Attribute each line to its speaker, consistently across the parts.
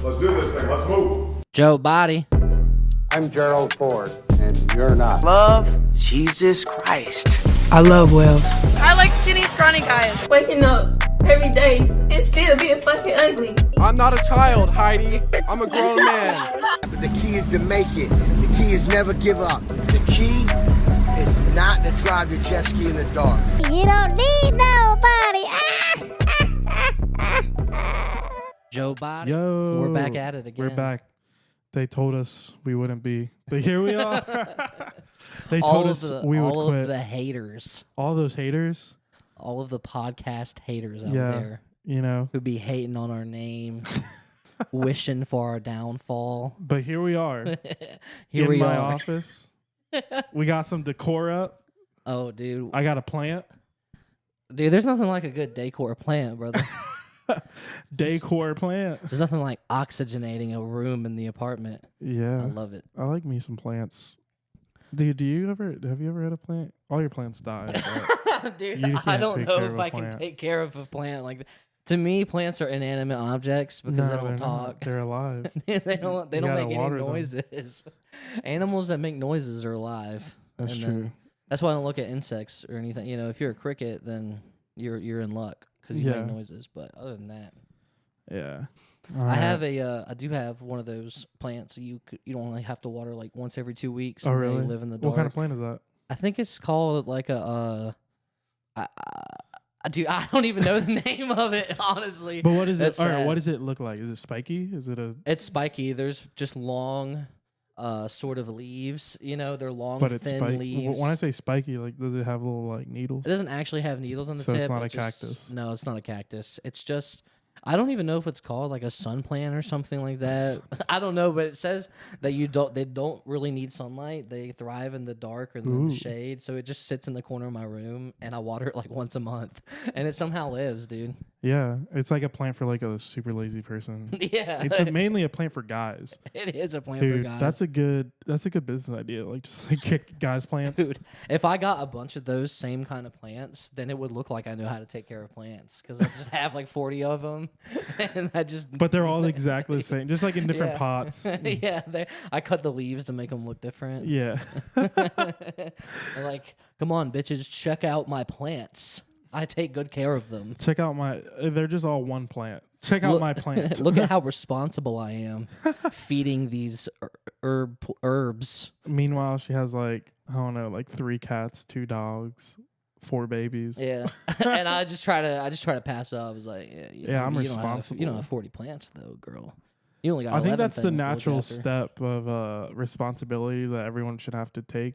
Speaker 1: Let's do this thing. Let's move.
Speaker 2: JoBodie.
Speaker 3: I'm Gerald Ford, and you're not.
Speaker 4: Love Jesus Christ.
Speaker 5: I love whales.
Speaker 6: I like skinny, scrawny guys.
Speaker 7: Waking up every day and still being fucking ugly.
Speaker 8: I'm not a child, Heidi. I'm a grown man.
Speaker 9: But the key is to make it. The key is never give up. The key is not to drive your jet ski in the dark.
Speaker 10: You don't need nobody.
Speaker 2: JoBodie.
Speaker 11: Yo,
Speaker 2: we're back at it again.
Speaker 11: We're back. They told us we wouldn't be, but here we are. They told us we would quit.
Speaker 2: All of the haters.
Speaker 11: All those haters.
Speaker 2: All of the podcast haters out
Speaker 11: Yeah,
Speaker 2: there.
Speaker 11: You know.
Speaker 2: Who'd be hating on our name, wishing for our downfall.
Speaker 11: But here we are.
Speaker 2: Here we
Speaker 11: in my
Speaker 2: are.
Speaker 11: office. We got some decor up.
Speaker 2: Oh, dude.
Speaker 11: I got a plant.
Speaker 2: Dude, there's nothing like a good decor plant, brother.
Speaker 11: Decor plant.
Speaker 2: There's nothing like oxygenating a room in the apartment.
Speaker 11: Yeah.
Speaker 2: I love it.
Speaker 11: I like me some plants. Dude, have you ever had a plant? All your plants die.
Speaker 2: Dude, I don't know if I can take care of a plant like that. To me, plants are inanimate objects because they don't talk.
Speaker 11: Not. They're alive.
Speaker 2: They don't make any noises.
Speaker 11: Them.
Speaker 2: Animals that make noises are alive.
Speaker 11: That's true.
Speaker 2: That's why I don't look at insects or anything. You know, if you're a cricket, then you're in luck because you make noises. But other than that,
Speaker 11: yeah.
Speaker 2: I do have one of those plants. You don't only have to water like once every 2 weeks.
Speaker 11: Oh,
Speaker 2: and
Speaker 11: really?
Speaker 2: They live in the dark.
Speaker 11: What kind of plant is that?
Speaker 2: I think it's called like a. Dude, I don't even know the name of it, honestly.
Speaker 11: But what is it? All right, what does it look like? Is it spiky? Is it a?
Speaker 2: It's spiky. There's just long, sort of leaves. You know, they're long,
Speaker 11: but it's
Speaker 2: thin leaves.
Speaker 11: When I say spiky, like, does it have little like needles?
Speaker 2: It doesn't actually have needles on the
Speaker 11: tip.
Speaker 2: tip.
Speaker 11: So it's not a cactus.
Speaker 2: No, it's not a cactus. It's just. I don't even know if it's called like a sun plant or something like that. I don't know, but it says that they don't really need sunlight. They thrive in the dark or in the shade. So it just sits in the corner of my room and I water it like once a month. And it somehow lives, dude.
Speaker 11: Yeah, it's like a plant for like a super lazy person.
Speaker 2: Yeah.
Speaker 11: It's mainly a plant for guys.
Speaker 2: It is a plant
Speaker 11: Dude,
Speaker 2: for guys.
Speaker 11: that's a good business idea. Like just like get guys plants.
Speaker 2: Dude, if I got a bunch of those same kind of plants, then it would look like I know how to take care of plants because I just have like 40 of them. And but
Speaker 11: they're all exactly the same, just like in different pots.
Speaker 2: Yeah, I cut the leaves to make them look different.
Speaker 11: Yeah.
Speaker 2: They're like, come on, bitches, check out my plants. I take good care of them.
Speaker 11: Check out they're just all one plant. Check out my plant.
Speaker 2: Look at how responsible I am feeding these herbs.
Speaker 11: Meanwhile, she has like, I don't know, like 3 cats, 2 dogs, 4 babies.
Speaker 2: Yeah. And I just try to pass up. I was like,
Speaker 11: I'm responsible.
Speaker 2: You don't have 40 plants though, girl. You only got
Speaker 11: I think
Speaker 2: 11
Speaker 11: that's the
Speaker 2: things to look
Speaker 11: natural
Speaker 2: after.
Speaker 11: step of responsibility that everyone should have to take.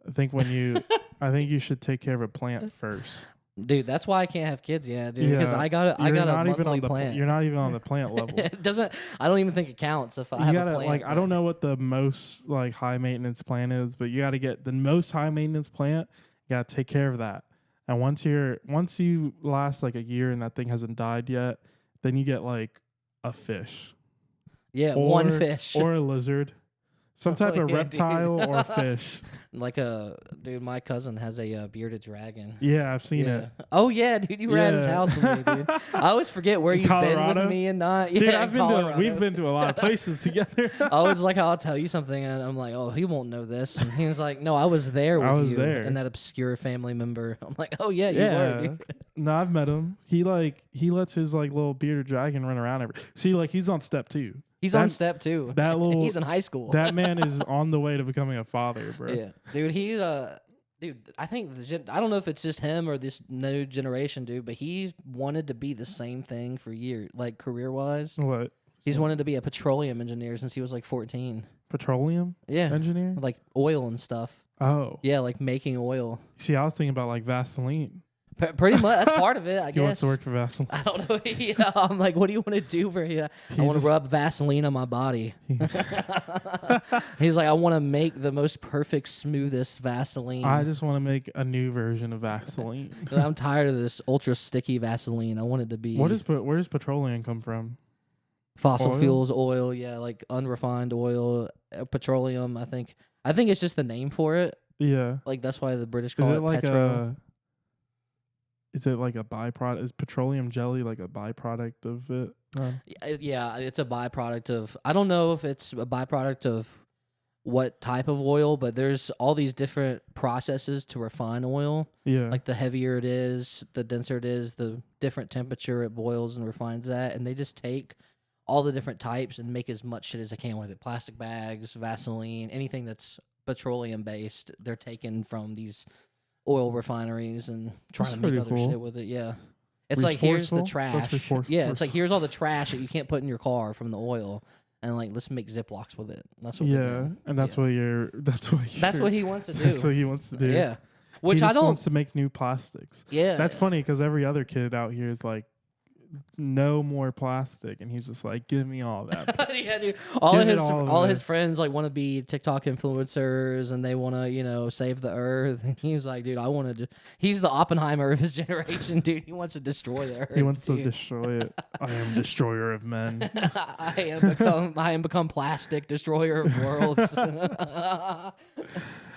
Speaker 11: I think you should take care of a plant first.
Speaker 2: Dude, that's why I can't have kids yet, dude. Because I got a monthly plant.
Speaker 11: You're not even on the plant level.
Speaker 2: It doesn't. I don't even think it counts if I have a plant.
Speaker 11: Like, I don't know what the most like high maintenance plant is, but you got to get the most high maintenance plant. You got to take care of that. And once you last like a year and that thing hasn't died yet, then you get like a fish.
Speaker 2: Yeah, one fish
Speaker 11: or a lizard. Some type of reptile or fish.
Speaker 2: Like my cousin has a bearded dragon.
Speaker 11: Yeah, I've seen it.
Speaker 2: Oh yeah, dude, you were at his house with me, dude. I always forget where you've been with me and not.
Speaker 11: Dude,
Speaker 2: Yeah,
Speaker 11: we've been to a lot of places together.
Speaker 2: I always like how I'll tell you something and I'm like, oh, he won't know this. And he was like, no, I was there with you and that obscure family member. I'm like, oh yeah, you were. Dude.
Speaker 11: No, I've met him. He lets his like little bearded dragon run around. He's on step 2.
Speaker 2: He's on step 2. He's in high school.
Speaker 11: That man is on the way to becoming a father, bro.
Speaker 2: Yeah, dude. Dude, I think I don't know if it's just him or this new generation, dude. But he's wanted to be the same thing for years, like career wise.
Speaker 11: What?
Speaker 2: He's wanted to be a petroleum engineer since he was like 14.
Speaker 11: Petroleum?
Speaker 2: Yeah.
Speaker 11: Engineer?
Speaker 2: Like oil and stuff.
Speaker 11: Oh.
Speaker 2: Yeah, like making oil.
Speaker 11: See, I was thinking about like Vaseline.
Speaker 2: Pretty much, that's part of it, I guess.
Speaker 11: He wants to work for Vaseline.
Speaker 2: I don't know. Yeah, I'm like, what do you want to do for you? I want to rub Vaseline on my body. He's like, I want to make the most perfect, smoothest Vaseline.
Speaker 11: I just want to make a new version of Vaseline.
Speaker 2: I'm tired of this ultra sticky Vaseline. I want it to be.
Speaker 11: Where does petroleum come from?
Speaker 2: Fossil fuels, oil, yeah, like unrefined oil, petroleum. I think it's just the name for it.
Speaker 11: Yeah,
Speaker 2: like that's why the British call it petro.
Speaker 11: Is it like a byproduct? Is petroleum jelly like a byproduct of it?
Speaker 2: Yeah, it's a byproduct of. I don't know if it's a byproduct of what type of oil, but there's all these different processes to refine oil.
Speaker 11: Yeah.
Speaker 2: Like the heavier it is, the denser it is, the different temperature it boils and refines that. And they just take all the different types and make as much shit as they can with it. Plastic bags, Vaseline, anything that's petroleum based, they're taken from these oil refineries and trying to make
Speaker 11: pretty
Speaker 2: other
Speaker 11: cool.
Speaker 2: shit with it. Yeah. It's like, here's the
Speaker 11: Resourceful? That's
Speaker 2: trash. Yeah, it's like, here's all the trash that you can't put in your car from the oil. And like, let's make Ziplocs with it. That's what.
Speaker 11: Yeah, and that's what
Speaker 2: That's what he wants to do.
Speaker 11: That's what he wants to do.
Speaker 2: Yeah, which
Speaker 11: he
Speaker 2: I
Speaker 11: just
Speaker 2: don't.
Speaker 11: wants to make new plastics.
Speaker 2: Yeah,
Speaker 11: That's funny because every other kid out here is like, no more plastic, and he's just like, give me all that.
Speaker 2: Yeah, dude.
Speaker 11: Give
Speaker 2: All
Speaker 11: it
Speaker 2: of
Speaker 11: all away.
Speaker 2: his friends like want to be TikTok influencers, and they want to save the earth. And he's like, dude, I want to. He's the Oppenheimer of his generation, dude. He wants to destroy the earth.
Speaker 11: He wants to
Speaker 2: dude.
Speaker 11: destroy it. I am destroyer of men.
Speaker 2: I am become plastic destroyer of worlds.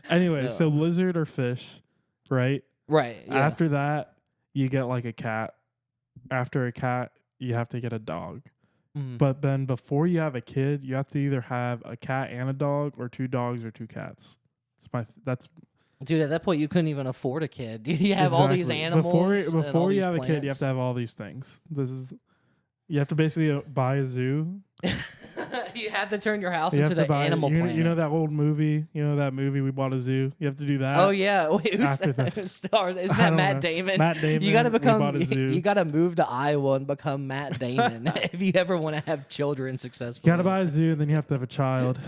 Speaker 11: Anyway,
Speaker 2: No.
Speaker 11: so lizard or fish, right?
Speaker 2: Right. Yeah.
Speaker 11: After that, you get like a cat. After a cat, you have to get a dog.
Speaker 2: Mhm.
Speaker 11: But then before you have a kid, you have to either have a cat and a dog, or 2 dogs or 2 cats. That's
Speaker 2: Dude, at that point, you couldn't even afford a kid. You have all these
Speaker 11: exactly.
Speaker 2: animals. and all
Speaker 11: Before you
Speaker 2: these
Speaker 11: have a kid, you have
Speaker 2: plants.
Speaker 11: to have all these things. You have to basically buy a zoo.
Speaker 2: You have to turn your house
Speaker 11: You
Speaker 2: into
Speaker 11: have to
Speaker 2: the
Speaker 11: buy,
Speaker 2: animal planet.
Speaker 11: you know that old movie? You know that movie We Bought a Zoo? You have to do that.
Speaker 2: Oh yeah, wait, who's
Speaker 11: after
Speaker 2: that?
Speaker 11: that.
Speaker 2: Stars? Isn't
Speaker 11: I
Speaker 2: that
Speaker 11: don't
Speaker 2: Matt
Speaker 11: know.
Speaker 2: Damon?
Speaker 11: Matt Damon,
Speaker 2: You gotta
Speaker 11: We
Speaker 2: become.
Speaker 11: Bought a Zoo.
Speaker 2: You gotta move to Iowa and become Matt Damon if you ever want to have children successfully.
Speaker 11: You got to buy a zoo, and then you have to have a child.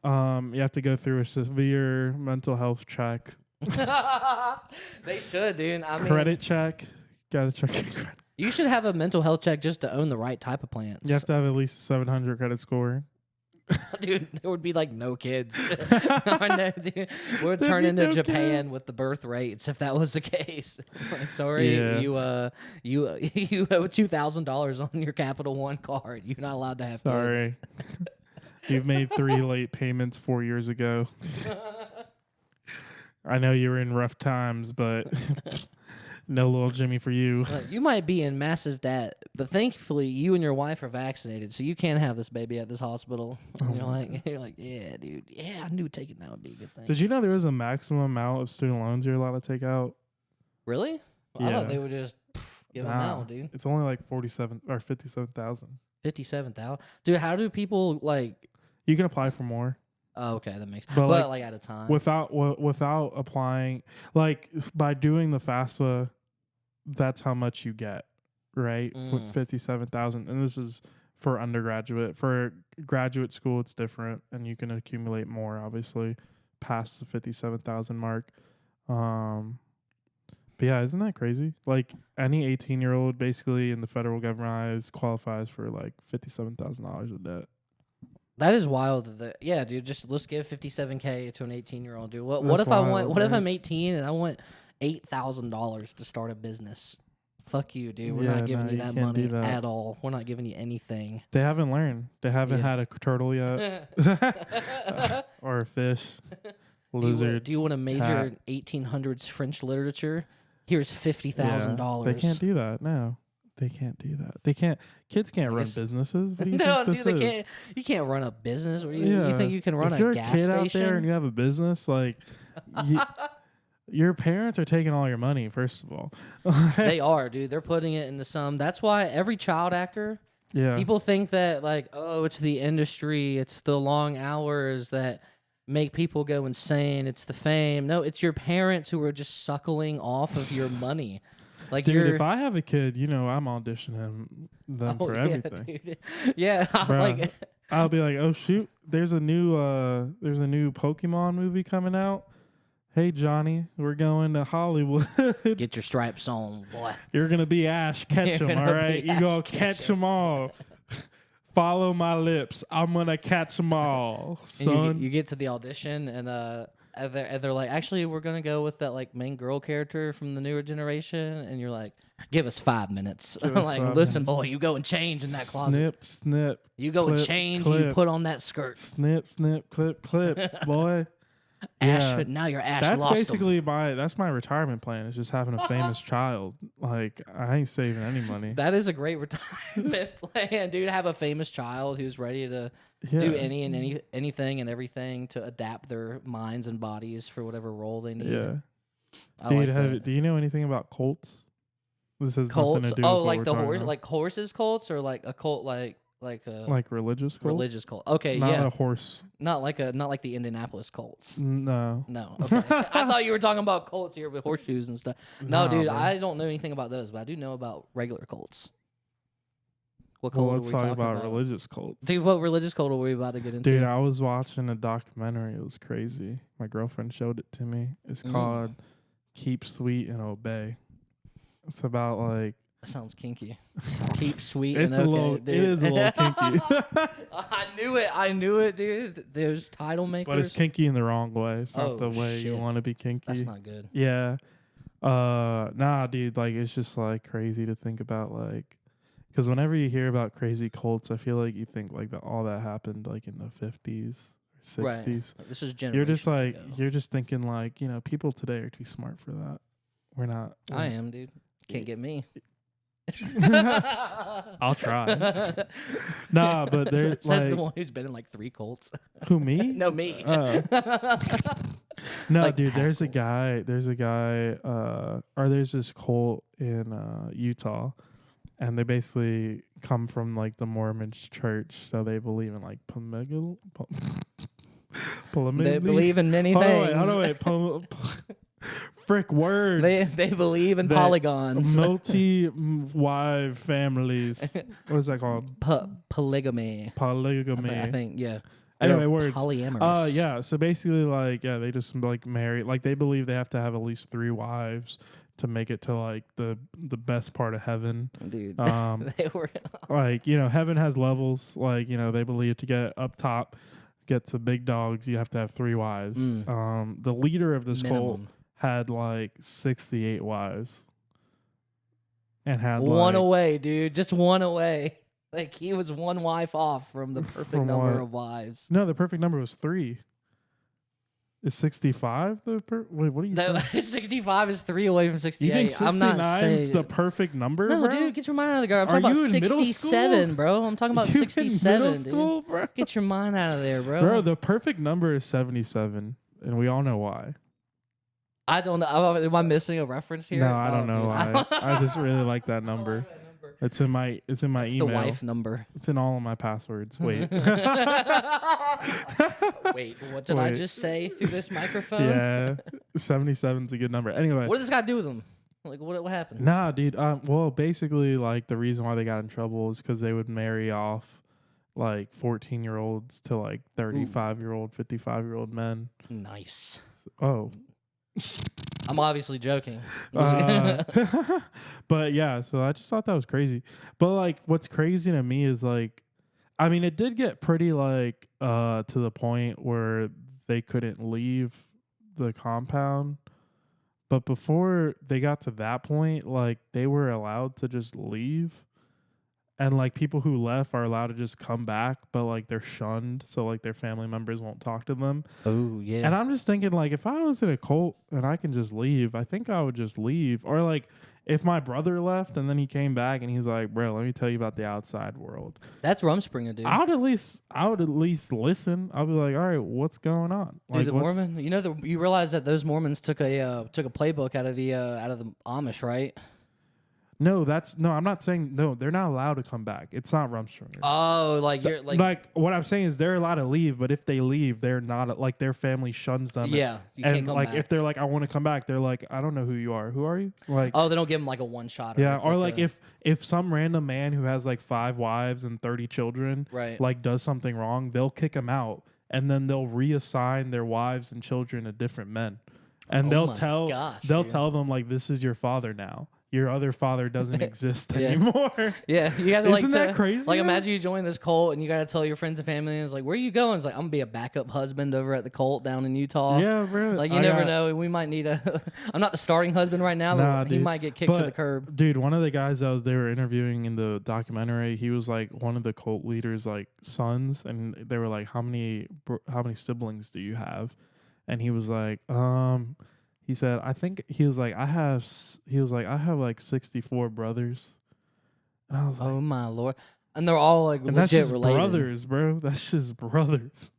Speaker 11: You have to go through a severe mental health check.
Speaker 2: They should, dude. I mean,
Speaker 11: Credit check. Got to check your credit.
Speaker 2: you should have a mental health check just to own the right type of plants.
Speaker 11: You have to have at least a 700 credit score.
Speaker 2: Dude, there would be like no kids. No, dude. We'd turn into
Speaker 11: no
Speaker 2: Japan with the birth rates if that was the case. Like, sorry,
Speaker 11: Yeah.
Speaker 2: you owe $2,000 on your Capital One card. You're not allowed to have kids.
Speaker 11: Sorry. You've made 3 late payments 4 years ago. I know you were in rough times, but no little Jimmy for you.
Speaker 2: You might be in massive debt, but thankfully you and your wife are vaccinated, so you can have this baby at this hospital. And you're like, yeah, dude, yeah, I knew taking that would be a good thing.
Speaker 11: Did you know there was a maximum amount of student loans you're allowed to take out?
Speaker 2: Really? I
Speaker 11: Yeah.
Speaker 2: thought they would just give them
Speaker 11: Nah,
Speaker 2: out, dude.
Speaker 11: It's only like 47 or 57,000.
Speaker 2: 57,000, dude. How do people like?
Speaker 11: You can apply for more.
Speaker 2: Oh, okay, that makes.
Speaker 11: But,
Speaker 2: But,
Speaker 11: like,
Speaker 2: at a time.
Speaker 11: without applying, like by doing the FAFSA, that's how much you get, right? 57,000, and this is for undergraduate. For graduate school, it's different, and you can accumulate more, obviously, past the 57,000 mark. But yeah, isn't that crazy? Like any 18-year-old, basically in the federal government eyes, qualifies for like $57,000 of debt.
Speaker 2: That is wild. Yeah, dude. Just let's give $57K to an 18-year-old dude. What
Speaker 11: That's
Speaker 2: if I want?
Speaker 11: wild,
Speaker 2: What if
Speaker 11: right?
Speaker 2: I'm 18 and I want $8,000 to start a business? Fuck you, dude. We're
Speaker 11: Yeah,
Speaker 2: not giving
Speaker 11: no,
Speaker 2: you
Speaker 11: you
Speaker 2: that
Speaker 11: can't
Speaker 2: money
Speaker 11: do that.
Speaker 2: at all. We're not giving you anything.
Speaker 11: They haven't learned. They haven't
Speaker 2: Yeah.
Speaker 11: had a turtle yet, or a fish, lizard.
Speaker 2: Do you want to major in 1800s French literature? Here's $50,000.
Speaker 11: They can't do that. No, they can't do that. They can't. Kids can't run businesses. What do you
Speaker 2: No,
Speaker 11: think
Speaker 2: dude,
Speaker 11: this
Speaker 2: they
Speaker 11: is?
Speaker 2: can't. You can't run a business. What do you think you can run
Speaker 11: if
Speaker 2: a
Speaker 11: you're
Speaker 2: gas
Speaker 11: a kid
Speaker 2: station?
Speaker 11: out there and you have a business, like your parents are taking all your money. First of all,
Speaker 2: They are, dude. They're putting it into some. That's why every child actor.
Speaker 11: yeah,
Speaker 2: People think that like, oh, it's the industry, it's the long hours that make people go insane. It's the fame. No, it's your parents who are just suckling off of your money. Like,
Speaker 11: dude.
Speaker 2: you're,
Speaker 11: If I have a kid, I'm auditioning them for
Speaker 2: yeah,
Speaker 11: everything.
Speaker 2: dude. Yeah,
Speaker 11: Bruh.
Speaker 2: like
Speaker 11: I'll be like, oh shoot, there's a new Pokemon movie coming out. Hey Johnny, we're going to Hollywood.
Speaker 2: get your stripes on, boy.
Speaker 11: You're gonna be Ash Ketchum,
Speaker 2: You're
Speaker 11: all
Speaker 2: gonna
Speaker 11: right?
Speaker 2: be
Speaker 11: You gonna
Speaker 2: Ash
Speaker 11: catch
Speaker 2: Ketchum.
Speaker 11: them all. Follow my lips. I'm gonna catch them all,
Speaker 2: And
Speaker 11: son.
Speaker 2: you get to the audition and they're like, actually, we're gonna go with that like main girl character from the newer generation, and you're like, give us 5 minutes.
Speaker 11: Give us
Speaker 2: Like,
Speaker 11: 5
Speaker 2: listen,
Speaker 11: minutes.
Speaker 2: boy, you go and change in that closet.
Speaker 11: Snip, snip.
Speaker 2: You go and
Speaker 11: clip,
Speaker 2: change.
Speaker 11: clip.
Speaker 2: You put on that skirt.
Speaker 11: Snip, snip, clip, clip, boy.
Speaker 2: Ash, now you're Ash.
Speaker 11: That's
Speaker 2: lost 'em.
Speaker 11: basically that's my retirement plan. Is just having a famous child. Like I ain't saving any money.
Speaker 2: That is a great retirement plan, dude. Have a famous child who's ready to do anything and everything to adapt their minds and bodies for whatever role they need.
Speaker 11: Yeah.
Speaker 2: I
Speaker 11: Dude,
Speaker 2: like that.
Speaker 11: do you know anything about cults? This has
Speaker 2: Cults?
Speaker 11: nothing to do
Speaker 2: Oh,
Speaker 11: with what
Speaker 2: like
Speaker 11: we're
Speaker 2: the
Speaker 11: talking
Speaker 2: horse,
Speaker 11: about.
Speaker 2: like horses cults, or like a cult, like a
Speaker 11: Like religious cult?
Speaker 2: religious cult. Okay,
Speaker 11: Not
Speaker 2: yeah,
Speaker 11: a horse.
Speaker 2: not like the Indianapolis cults.
Speaker 11: No.
Speaker 2: No, okay. I thought you were talking about cults here with horseshoes and stuff. No,
Speaker 11: Nah,
Speaker 2: dude,
Speaker 11: bro.
Speaker 2: I don't know anything about those, but I do know about regular cults. What
Speaker 11: Well,
Speaker 2: cult
Speaker 11: let's
Speaker 2: are we
Speaker 11: talk
Speaker 2: talking
Speaker 11: about religious cults.
Speaker 2: Dude, what religious cult are we about to get into?
Speaker 11: Dude, I was watching a documentary. It was crazy. My girlfriend showed it to me. It's called Keep Sweet and Obey. It's about like
Speaker 2: That sounds kinky. Keep sweet
Speaker 11: it's
Speaker 2: and
Speaker 11: a
Speaker 2: okay,
Speaker 11: little
Speaker 2: dude.
Speaker 11: it is a little kinky.
Speaker 2: I knew it, dude. There's title makers.
Speaker 11: But it's kinky in the wrong way. It's not
Speaker 2: Oh,
Speaker 11: the way you
Speaker 2: shit.
Speaker 11: want to be kinky.
Speaker 2: That's not good.
Speaker 11: Yeah. Nah, dude, like it's just like crazy to think about like because whenever you hear about crazy cults, I feel like you think like that all that happened like in the 50s or 60s.
Speaker 2: Right. This is generations
Speaker 11: You're just like
Speaker 2: ago.
Speaker 11: you're just thinking like, people today are too smart for that. We're not.
Speaker 2: I am, dude. Can't get me.
Speaker 11: I'll try. Nah, but there's
Speaker 2: says the
Speaker 11: like
Speaker 2: one who's been in like 3 cults.
Speaker 11: who me?
Speaker 2: No, me.
Speaker 11: No,
Speaker 2: Like
Speaker 11: dude,
Speaker 2: half
Speaker 11: there's a
Speaker 2: cult.
Speaker 11: guy, or there's this cult in Utah, and they basically come from like the Mormon church, so they believe in like polygamy.
Speaker 2: They believe in many
Speaker 11: Hold on,
Speaker 2: things.
Speaker 11: wait, hold on, wait. Frick words.
Speaker 2: They believe in
Speaker 11: That
Speaker 2: polygons.
Speaker 11: Multi-wife families. What is that called?
Speaker 2: Polygamy.
Speaker 11: Polygamy.
Speaker 2: I think, yeah.
Speaker 11: Anyway,
Speaker 2: They're
Speaker 11: words.
Speaker 2: polyamorous.
Speaker 11: Yeah. So basically, like, yeah, they just like marry. Like, they believe they have to have at least 3 wives to make it to like the best part of heaven.
Speaker 2: Dude.
Speaker 11: They
Speaker 2: were
Speaker 11: like, heaven has levels. Like, they believe to get up top, get to big dogs, you have to have 3 wives. The leader of this cult
Speaker 2: minimum.
Speaker 11: had like 68 wives, and had
Speaker 2: One
Speaker 11: like,
Speaker 2: away, dude. Just one away. Like he was one wife off from the perfect
Speaker 11: From
Speaker 2: number
Speaker 11: what?
Speaker 2: of wives.
Speaker 11: No, the perfect number was 3. Is 65 the wait? What are you
Speaker 2: No,
Speaker 11: saying?
Speaker 2: 65 is 3 away from
Speaker 11: You
Speaker 2: 68.
Speaker 11: think 69
Speaker 2: I'm not
Speaker 11: is
Speaker 2: saying
Speaker 11: the perfect number,
Speaker 2: no,
Speaker 11: bro?
Speaker 2: dude. Get your mind out of the gutter. I'm
Speaker 11: Are
Speaker 2: talking
Speaker 11: you
Speaker 2: about
Speaker 11: in middle
Speaker 2: 67,
Speaker 11: school?
Speaker 2: bro. I'm talking about
Speaker 11: You in
Speaker 2: 67,
Speaker 11: middle
Speaker 2: dude.
Speaker 11: school, bro?
Speaker 2: Get your mind out of there, bro.
Speaker 11: Bro, the perfect number is 77, and we all know why.
Speaker 2: I don't know. Am I missing a reference here?
Speaker 11: No, I don't know
Speaker 2: dude.
Speaker 11: why. I just really like that number. It's in my
Speaker 2: It's
Speaker 11: email.
Speaker 2: the wife number.
Speaker 11: It's in all of my passwords. Wait.
Speaker 2: Wait, what did I
Speaker 11: Wait.
Speaker 2: just say through this microphone?
Speaker 11: Yeah, 77's a good number. Anyway,
Speaker 2: What does this got to do with them? Like, what happened?
Speaker 11: nah, dude. Well, basically, like the reason why they got in trouble is because they would marry off like 14-year-olds to like 35-year-old, 55-year-old men.
Speaker 2: Nice.
Speaker 11: Oh,
Speaker 2: I'm obviously joking.
Speaker 11: but yeah, so I just thought that was crazy. But like, what's crazy to me is like, I mean, it did get pretty like to the point where they couldn't leave the compound. But before they got to that point, like they were allowed to just leave. And like people who left are allowed to just come back, but like they're shunned, so like their family members won't talk to them.
Speaker 2: Oh yeah.
Speaker 11: And I'm just thinking, like, if I was in a cult and I can just leave, I think I would just leave. Or like, if my brother left and then he came back and he's like, "Bro, let me tell you about the outside world."
Speaker 2: That's Rumspringer, dude.
Speaker 11: I would at least listen. I'll be like, "All right, what's going on?"
Speaker 2: Dude,
Speaker 11: Like,
Speaker 2: the
Speaker 11: what's-
Speaker 2: Mormon. You know, you realize that those Mormons took a playbook out of the Amish, right?
Speaker 11: No, I'm not saying no. They're not allowed to come back. It's not Rumspringer.
Speaker 2: Oh, like you're
Speaker 11: like what I'm saying is they're allowed to leave, but if they leave, they're not like their family shuns them.
Speaker 2: yeah, you
Speaker 11: and
Speaker 2: can't come
Speaker 11: like
Speaker 2: back.
Speaker 11: if they're like, I want to come back, they're like, I don't know who you are. Who are you? Like,
Speaker 2: Oh, they don't give them like a one shot.
Speaker 11: yeah, or like if some random man who has like 5 wives and 30 children,
Speaker 2: Right.
Speaker 11: like does something wrong, they'll kick him out, and then they'll reassign their wives and children to different men, and
Speaker 2: Oh
Speaker 11: they'll
Speaker 2: my
Speaker 11: tell
Speaker 2: gosh,
Speaker 11: they'll
Speaker 2: dude.
Speaker 11: tell them like, this is your father now. Your other father doesn't exist
Speaker 2: Yeah.
Speaker 11: anymore.
Speaker 2: Yeah, you have to like
Speaker 11: Isn't that crazy,
Speaker 2: Like
Speaker 11: man?
Speaker 2: imagine you join this cult and you got to tell your friends and family, and it's like, where you going? It's like, I'm gonna be a backup husband over at the cult down in Utah.
Speaker 11: Yeah, bro.
Speaker 2: Like you never know. We might need a. I'm not the starting husband right now.
Speaker 11: Nah,
Speaker 2: but he
Speaker 11: dude.
Speaker 2: might get kicked to
Speaker 11: But,
Speaker 2: the curb.
Speaker 11: Dude, one of the guys they were interviewing in the documentary, he was like one of the cult leaders' like sons, and they were like, "How many siblings do you have?" and he was like, he said, I think he was like, I have like 64 brothers, and I was like,
Speaker 2: Oh my lord! And they're all like
Speaker 11: and that's
Speaker 2: legit
Speaker 11: just
Speaker 2: related.
Speaker 11: brothers, bro. That's just brothers.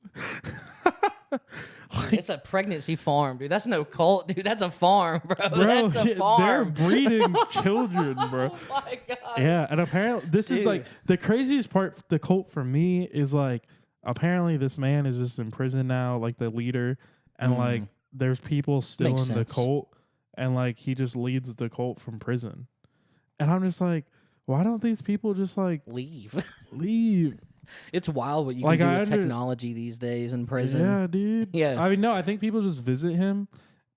Speaker 2: It's a pregnancy farm, dude. That's no cult, dude. That's a farm, bro.
Speaker 11: Bro,
Speaker 2: That's a
Speaker 11: they're
Speaker 2: farm.
Speaker 11: breeding children, bro.
Speaker 2: Oh my god.
Speaker 11: Yeah, and apparently this is like
Speaker 2: Dude.
Speaker 11: the craziest part. The cult for me is like apparently this man is just in prison now, like the leader, and like there's people still
Speaker 2: Makes
Speaker 11: in the
Speaker 2: sense.
Speaker 11: cult, and like he just leads the cult from prison, and I'm just like, why don't these people just like
Speaker 2: Leave.
Speaker 11: leave?
Speaker 2: It's wild what you
Speaker 11: Like,
Speaker 2: can do
Speaker 11: I
Speaker 2: with
Speaker 11: under-
Speaker 2: technology these days in prison.
Speaker 11: Yeah, dude.
Speaker 2: Yeah.
Speaker 11: I mean, no, I think people just visit him,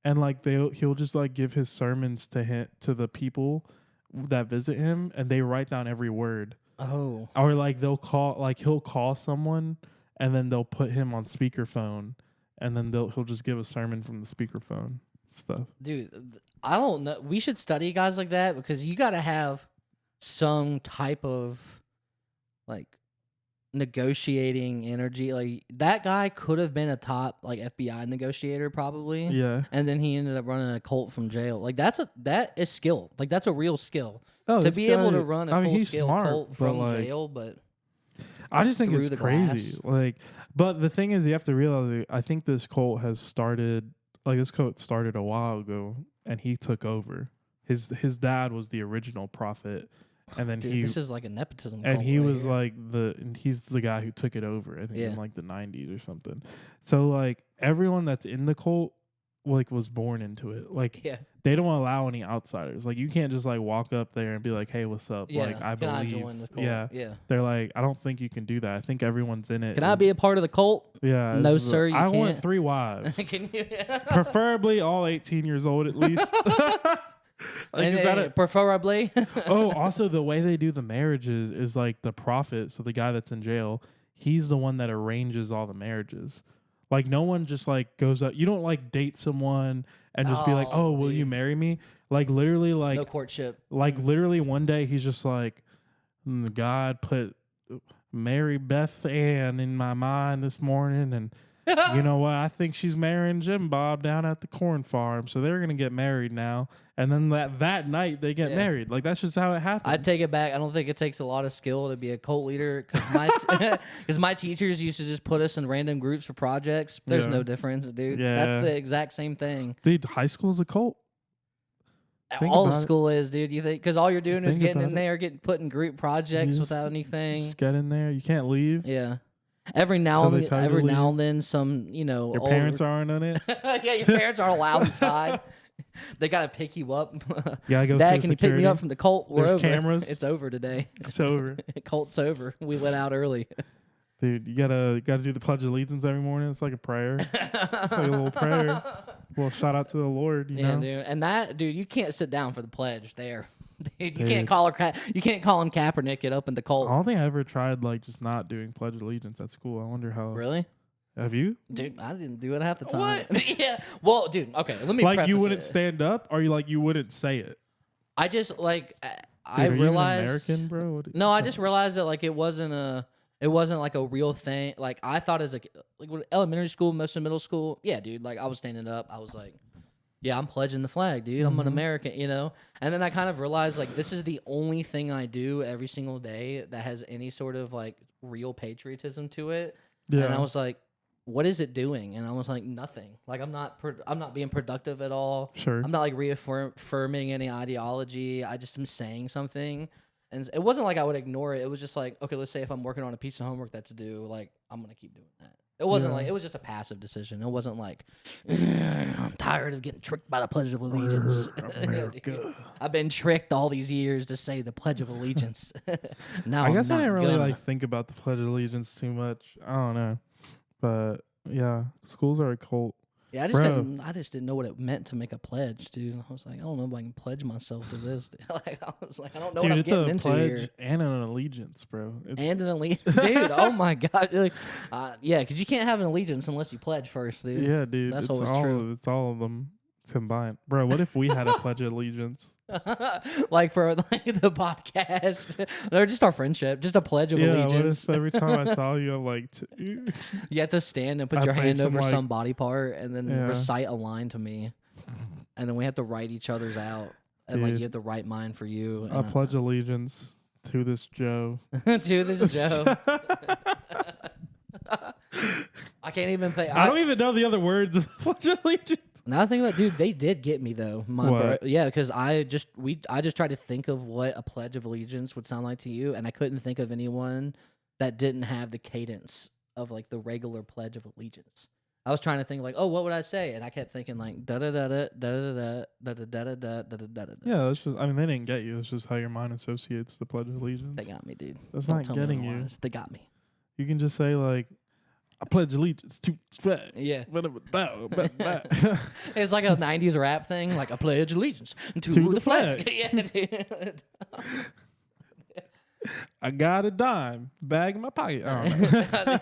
Speaker 11: and like he'll just like give his sermons to the people that visit him, and they write down every word.
Speaker 2: Oh.
Speaker 11: Or like he'll call someone, and then they'll put him on speakerphone, and then he'll just give a sermon from the speakerphone stuff.
Speaker 2: Dude, I don't know. We should study guys like that because you got to have some type of like negotiating energy. Like that guy could have been a top like FBI negotiator probably.
Speaker 11: Yeah.
Speaker 2: And then he ended up running a cult from jail. Like that is skill. Like that's a real skill.
Speaker 11: Oh,
Speaker 2: To
Speaker 11: this
Speaker 2: be able
Speaker 11: guy-
Speaker 2: to run a
Speaker 11: I mean,
Speaker 2: full
Speaker 11: he's
Speaker 2: scale
Speaker 11: smart,
Speaker 2: cult
Speaker 11: but,
Speaker 2: from
Speaker 11: like,
Speaker 2: jail, but
Speaker 11: I just think
Speaker 2: through
Speaker 11: it's
Speaker 2: the
Speaker 11: crazy.
Speaker 2: glass.
Speaker 11: Like, but the thing is, you have to realize. I think this cult has started. Like, this cult started a while ago, and he took over. His dad was the original prophet, and then
Speaker 2: dude, this is like a nepotism
Speaker 11: and
Speaker 2: cult
Speaker 11: he
Speaker 2: right
Speaker 11: was
Speaker 2: here.
Speaker 11: like he's the guy who took it over. I think
Speaker 2: Yeah.
Speaker 11: in like the 90s or something. So like everyone that's in the cult like was born into it. Like
Speaker 2: Yeah.
Speaker 11: they don't allow any outsiders. Like you can't just like walk up there and be like, "Hey, what's up?"
Speaker 2: Yeah.
Speaker 11: Like I
Speaker 2: Can I
Speaker 11: believe.
Speaker 2: join the cult?
Speaker 11: Yeah.
Speaker 2: Yeah.
Speaker 11: They're like, I don't think you can do that. I think everyone's in it.
Speaker 2: Can I be a part of the cult?
Speaker 11: Yeah.
Speaker 2: No,
Speaker 11: this is
Speaker 2: sir, you
Speaker 11: I want
Speaker 2: can't.
Speaker 11: 3 wives.
Speaker 2: Can you?
Speaker 11: Preferably all 18 years old at least. Like,
Speaker 2: And,
Speaker 11: is that a,
Speaker 2: preferably.
Speaker 11: oh, also the way they do the marriages is like the prophet, so the guy that's in jail, he's the one that arranges all the marriages. Like no one just like goes up. You don't like date someone and just be like,
Speaker 2: Oh,
Speaker 11: "Oh, will you
Speaker 2: dude.
Speaker 11: marry me?" Like literally, like
Speaker 2: No courtship.
Speaker 11: literally one day he's just like, God put Mary Beth Ann in my mind this morning, and you know what? I think she's marrying Jim Bob down at the corn farm, so they're gonna get married now. And then that night they get
Speaker 2: Yeah.
Speaker 11: married. Like that's just how it happens.
Speaker 2: I take it back. I don't think it takes a lot of skill to be a cult leader because my teachers used to just put us in random groups for projects. There's
Speaker 11: Yeah.
Speaker 2: no difference, dude.
Speaker 11: Yeah.
Speaker 2: That's the exact same thing.
Speaker 11: Dude, high school's a cult. Think
Speaker 2: All
Speaker 11: about
Speaker 2: of
Speaker 11: it.
Speaker 2: school is, dude. You think because all you're doing is
Speaker 11: Think
Speaker 2: getting
Speaker 11: about
Speaker 2: in
Speaker 11: it.
Speaker 2: there, getting put in group projects
Speaker 11: You
Speaker 2: without
Speaker 11: just-
Speaker 2: anything.
Speaker 11: Just get in there. You can't leave.
Speaker 2: Yeah. Every now
Speaker 11: Till
Speaker 2: and
Speaker 11: they tell you to
Speaker 2: every now
Speaker 11: leave.
Speaker 2: and then, some
Speaker 11: Your parents aren't on it.
Speaker 2: yeah, your parents aren't allowed inside. They gotta pick you up.
Speaker 11: gotta go
Speaker 2: Dad,
Speaker 11: through
Speaker 2: can you pick me
Speaker 11: security.
Speaker 2: up from the cult? We're
Speaker 11: There's
Speaker 2: over.
Speaker 11: cameras.
Speaker 2: It's over today.
Speaker 11: It's over.
Speaker 2: Cult's over. We let out early.
Speaker 11: Dude, you gotta do the Pledge of Allegiance every morning. It's like a prayer. It's like a little prayer. Well, shout out to the Lord, you
Speaker 2: Yeah,
Speaker 11: know.
Speaker 2: dude. And that, dude, you can't sit down for the pledge there. Dude, you
Speaker 11: Dude.
Speaker 2: can't call her. You can't call him Kaepernick. It opened the cult.
Speaker 11: I don't think I ever tried like just not doing Pledge of Allegiance at school. I wonder how.
Speaker 2: Really,
Speaker 11: Have you?
Speaker 2: dude? I didn't do it half the time. yeah. Well, dude. Okay, let me.
Speaker 11: Like you
Speaker 2: preface
Speaker 11: wouldn't
Speaker 2: it.
Speaker 11: stand up, or you wouldn't say it.
Speaker 2: I just like
Speaker 11: Dude,
Speaker 2: I
Speaker 11: are you even
Speaker 2: realized.
Speaker 11: American, bro.
Speaker 2: No, I just realized that like it wasn't like a real thing. Like I thought as like with elementary school, most of middle school. Yeah, dude. Like I was standing up. I was like, yeah, I'm pledging the flag, dude. I'm an American, you know? And then I kind of realized, like, this is the only thing I do every single day that has any sort of, like, real patriotism to it.
Speaker 11: Yeah.
Speaker 2: And I was like, what is it doing? And I was like, nothing. Like, I'm not being productive at all.
Speaker 11: Sure.
Speaker 2: I'm not, like, reaffirming any ideology. I just am saying something. And it wasn't like I would ignore it. It was just like, okay, let's say if I'm working on a piece of homework that's due, like, I'm going to keep doing that. It wasn't
Speaker 11: Yeah.
Speaker 2: like, it was just a passive decision. It wasn't like, I'm tired of getting tricked by the Pledge of Allegiance.
Speaker 11: America.
Speaker 2: I've been tricked all these years to say the Pledge of Allegiance. Now
Speaker 11: I guess I
Speaker 2: I'm not
Speaker 11: didn't really
Speaker 2: gonna.
Speaker 11: like think about the Pledge of Allegiance too much. I don't know, but yeah, schools are a cult.
Speaker 2: Yeah,
Speaker 11: Bro.
Speaker 2: I just didn't know what it meant to make a pledge, dude. I was like, I don't know if I can pledge myself to this. Like, I was like, I don't know
Speaker 11: Dude,
Speaker 2: what I'm
Speaker 11: it's
Speaker 2: getting
Speaker 11: a
Speaker 2: into
Speaker 11: pledge
Speaker 2: here.
Speaker 11: and an allegiance, bro. It's,
Speaker 2: And an allegiance, dude. Oh my god, like, yeah, because you can't have an allegiance unless you pledge first, dude.
Speaker 11: yeah, dude.
Speaker 2: That's
Speaker 11: it's
Speaker 2: always
Speaker 11: all
Speaker 2: true.
Speaker 11: It's all of them. combined, bro. What if we had a pledge of allegiance?
Speaker 2: Like for like the podcast, or just our friendship, just a pledge of
Speaker 11: Yeah,
Speaker 2: allegiance.
Speaker 11: what if every time I saw you, I'm like,
Speaker 2: You have to stand and put
Speaker 11: I
Speaker 2: your
Speaker 11: play
Speaker 2: hand
Speaker 11: some,
Speaker 2: over
Speaker 11: like-
Speaker 2: some body part, and then
Speaker 11: Yeah.
Speaker 2: recite a line to me, and then we have to write each other's out, and like
Speaker 11: Dude.
Speaker 2: you have to write mine for you.
Speaker 11: I pledge allegiance to this Joe.
Speaker 2: to this Joe. I can't even play.
Speaker 11: I don't even know the other words of pledge of allegiance.
Speaker 2: Now I think about, dude, they did get me though.
Speaker 11: What?
Speaker 2: Yeah, because I just tried to think of what a pledge of allegiance would sound like to you, and I couldn't think of anyone that didn't have the cadence of like the regular pledge of allegiance. I was trying to think like, oh, what would I say? And I kept thinking like da da da da da da da da da da da da da da.
Speaker 11: Yeah, that's just. I mean, they didn't get you. It's just how your mind associates the pledge of allegiance.
Speaker 2: They got me, dude.
Speaker 11: That's
Speaker 2: Don't
Speaker 11: not
Speaker 2: tell me
Speaker 11: getting you.
Speaker 2: otherwise. They got me.
Speaker 11: You can just say like, I pledge allegiance to flag.
Speaker 2: Yeah.
Speaker 11: That.
Speaker 2: It's like a '90s rap thing, like I pledge allegiance to
Speaker 11: To
Speaker 2: the flag.
Speaker 11: the
Speaker 2: Yeah, dude.
Speaker 11: I got a dime bag in my pocket. I don't know.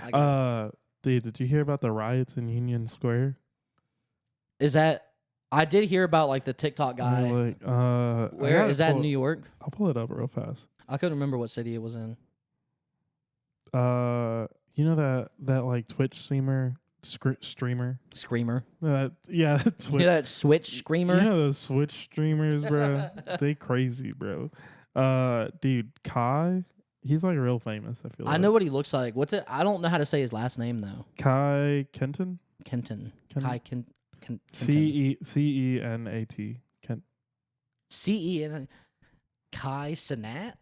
Speaker 2: I got it.
Speaker 11: Dude, did you hear about the riots in Union Square?
Speaker 2: Is that? I did hear about like the TikTok guy.
Speaker 11: Like,
Speaker 2: Where is that in New York?
Speaker 11: I'll pull it up real fast.
Speaker 2: I couldn't remember what city it was in.
Speaker 11: You know that like Twitch streamer.
Speaker 2: Screamer.
Speaker 11: Yeah, Twitch.
Speaker 2: You know that Switch screamer?
Speaker 11: You know those Switch streamers, bro? They crazy, bro. Dude, Kai, he's like real famous. I feel.
Speaker 2: I know what he looks like. What's it? I don't know how to say his last name though.
Speaker 11: Kai Kenton.
Speaker 2: Kenton.
Speaker 11: Ken-
Speaker 2: Kai Kenton.
Speaker 11: Cenat. Kent.
Speaker 2: C-E-N. Kai Cenat?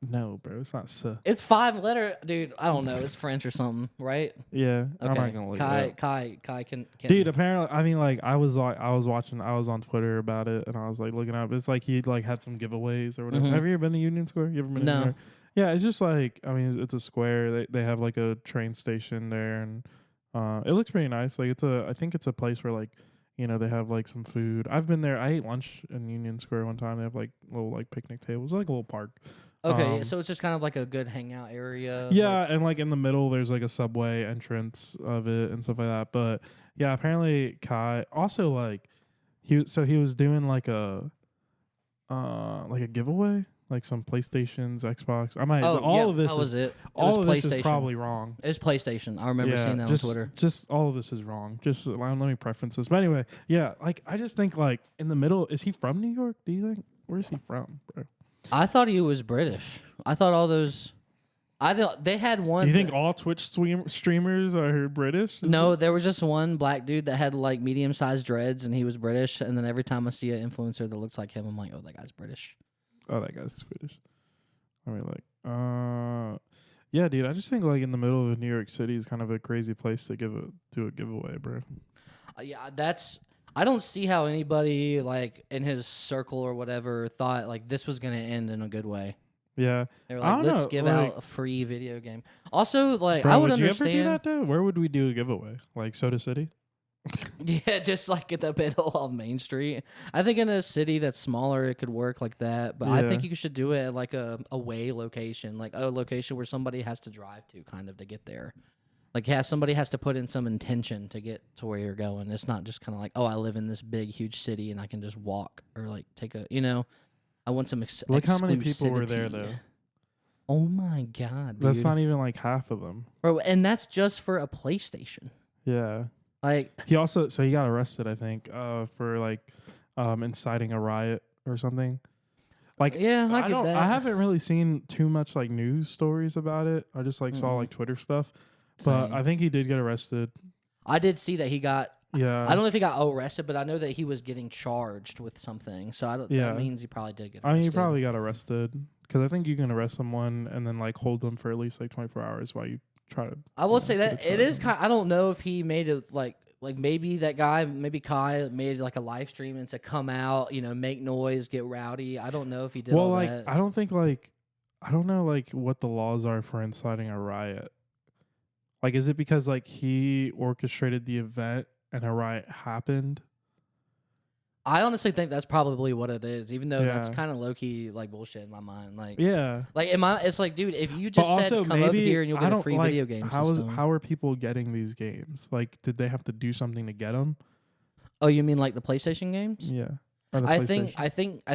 Speaker 11: No, bro, it's not.
Speaker 2: It's 5-letter, dude. I don't know. It's French or something, right?
Speaker 11: Yeah, I'm
Speaker 2: Okay.
Speaker 11: not gonna look it up.
Speaker 2: Kai Kenton.
Speaker 11: Dude, apparently, I mean, like, I was on Twitter about it, and I was like looking up. It's like he like had some giveaways or whatever.
Speaker 2: Mhm.
Speaker 11: Have you ever been to Union Square? You ever been?
Speaker 2: No.
Speaker 11: There? Yeah, it's just like, I mean, it's a square. They have like a train station there, and it looks pretty nice. Like I think it's a place where like, you know, they have like some food. I've been there. I ate lunch in Union Square one time. They have like little like picnic tables, like a little park.
Speaker 2: Okay, so it's just kind of like a good hangout area.
Speaker 11: Yeah,
Speaker 2: like-
Speaker 11: and like in the middle, there's like a subway entrance of it and stuff like that. But yeah, apparently Kai also like he was doing like a giveaway, like some PlayStations, Xbox. I might all of this
Speaker 2: that was
Speaker 11: is
Speaker 2: it.
Speaker 11: all of
Speaker 2: was
Speaker 11: this is
Speaker 2: PlayStation.
Speaker 11: probably wrong.
Speaker 2: It was PlayStation. I remember seeing that
Speaker 11: just,
Speaker 2: on Twitter.
Speaker 11: Just all of this is wrong. Just let me preference this. But anyway, yeah, like I just think like in the middle, is he from New York? Do you think? Where is he from, bro?
Speaker 2: I thought he was British. I thought all those. They had one.
Speaker 11: Do you think all Twitch streamers are British?
Speaker 2: No, there was just one black dude that had like medium-sized dreads, and he was British. And then every time I see an influencer that looks like him, I'm like, oh, that guy's British.
Speaker 11: Oh, that guy's Swedish. I mean, like, yeah, dude. I just think like in the middle of New York City is kind of a crazy place to do a giveaway, bro.
Speaker 2: Yeah, I don't see how anybody like in his circle or whatever thought like this was gonna end in a good way.
Speaker 11: Yeah,
Speaker 2: They were
Speaker 11: I
Speaker 2: like,
Speaker 11: don't
Speaker 2: let's
Speaker 11: know,
Speaker 2: give
Speaker 11: like-
Speaker 2: out a free video game. Also, like,
Speaker 11: bro,
Speaker 2: I would
Speaker 11: would
Speaker 2: understand.
Speaker 11: you ever do that though? Where would we do a giveaway? Like Soda City?
Speaker 2: Yeah, just like at the middle of Main Street. I think in a city that's smaller, it could work like that. But I think
Speaker 11: Yeah.
Speaker 2: you should do it at like a away location, like a location where somebody has to drive to, kind of, to get there. Like, somebody has to put in some intention to get to where you're going. It's not just kind of like, oh, I live in this big, huge city and I can just walk or like take a, I want some
Speaker 11: Look how many people were there
Speaker 2: exclusivity.
Speaker 11: though.
Speaker 2: Oh my god, dude.
Speaker 11: That's not even like half of them.
Speaker 2: Bro, and that's just for a PlayStation.
Speaker 11: Yeah.
Speaker 2: Like,
Speaker 11: He got arrested, I think, for like inciting a riot or something. Like,
Speaker 2: yeah, I get that.
Speaker 11: I haven't really seen too much like news stories about it. I just like saw like Twitter stuff. But
Speaker 2: Same.
Speaker 11: I think he did get arrested.
Speaker 2: I did see that he got.
Speaker 11: Yeah.
Speaker 2: I don't know if he got arrested, but I know that he was getting charged with something. So
Speaker 11: Yeah.
Speaker 2: that means he probably did get arrested.
Speaker 11: I mean, he probably got arrested because I think you can arrest someone and then like hold them for at least like 24 hours while you try to.
Speaker 2: I will
Speaker 11: you know,
Speaker 2: say
Speaker 11: get
Speaker 2: that
Speaker 11: a
Speaker 2: it is
Speaker 11: charge.
Speaker 2: kind. I don't know if he made it like maybe that guy, maybe Kai made like a live stream and to come out, make noise, get rowdy. I don't know if he did.
Speaker 11: Well,
Speaker 2: all
Speaker 11: like
Speaker 2: that.
Speaker 11: I don't know like what the laws are for inciting a riot. Like, is it because like he orchestrated the event and a riot happened?
Speaker 2: I honestly think that's probably what it is, even though that's
Speaker 11: Yeah.
Speaker 2: kind of low key like bullshit in my mind. Like,
Speaker 11: Yeah.
Speaker 2: like it's like, dude, if you
Speaker 11: But
Speaker 2: just said
Speaker 11: also
Speaker 2: come over
Speaker 11: maybe
Speaker 2: here and you'll
Speaker 11: I
Speaker 2: get a
Speaker 11: don't
Speaker 2: free
Speaker 11: like,
Speaker 2: video game
Speaker 11: how
Speaker 2: system.
Speaker 11: are people getting these games? Like, did they have to do something to get them?
Speaker 2: Oh, you mean like the PlayStation games?
Speaker 11: Yeah. Or the
Speaker 2: I
Speaker 11: PlayStation.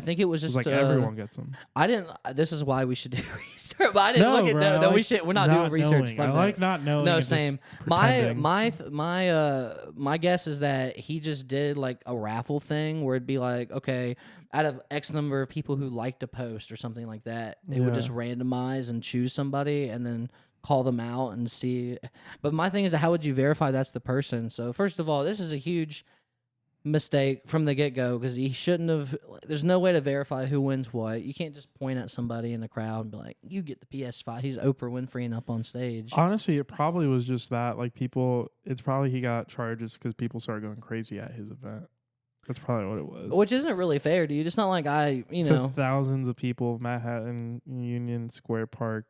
Speaker 2: think it was
Speaker 11: It's
Speaker 2: just
Speaker 11: like everyone gets them.
Speaker 2: I didn't. This is why we should do research. But I didn't look at
Speaker 11: bro,
Speaker 2: no.
Speaker 11: I
Speaker 2: No, we
Speaker 11: like
Speaker 2: should. We're not
Speaker 11: not
Speaker 2: doing research.
Speaker 11: knowing.
Speaker 2: Fuck
Speaker 11: I
Speaker 2: that.
Speaker 11: like not knowing.
Speaker 2: No,
Speaker 11: and just
Speaker 2: same.
Speaker 11: pretending.
Speaker 2: My guess is that he just did like a raffle thing where it'd be like, okay, out of X number of people who like to post or something like that, it would just randomize and choose somebody and then call them out and see. But my thing is, how would you verify that's the person? So first of all, this is a huge mistake from the get-go because he shouldn't have. There's no way to verify who wins what. You can't just point at somebody in the crowd and be like, you get the PS5. He's Oprah Winfrey up on stage.
Speaker 11: Honestly, it probably was just that. Like people, it's probably he got charges because people started going crazy at his event. That's probably what it was.
Speaker 2: Which isn't really fair, dude. It's not like
Speaker 11: It says thousands of people, Manhattan, Union Square Park.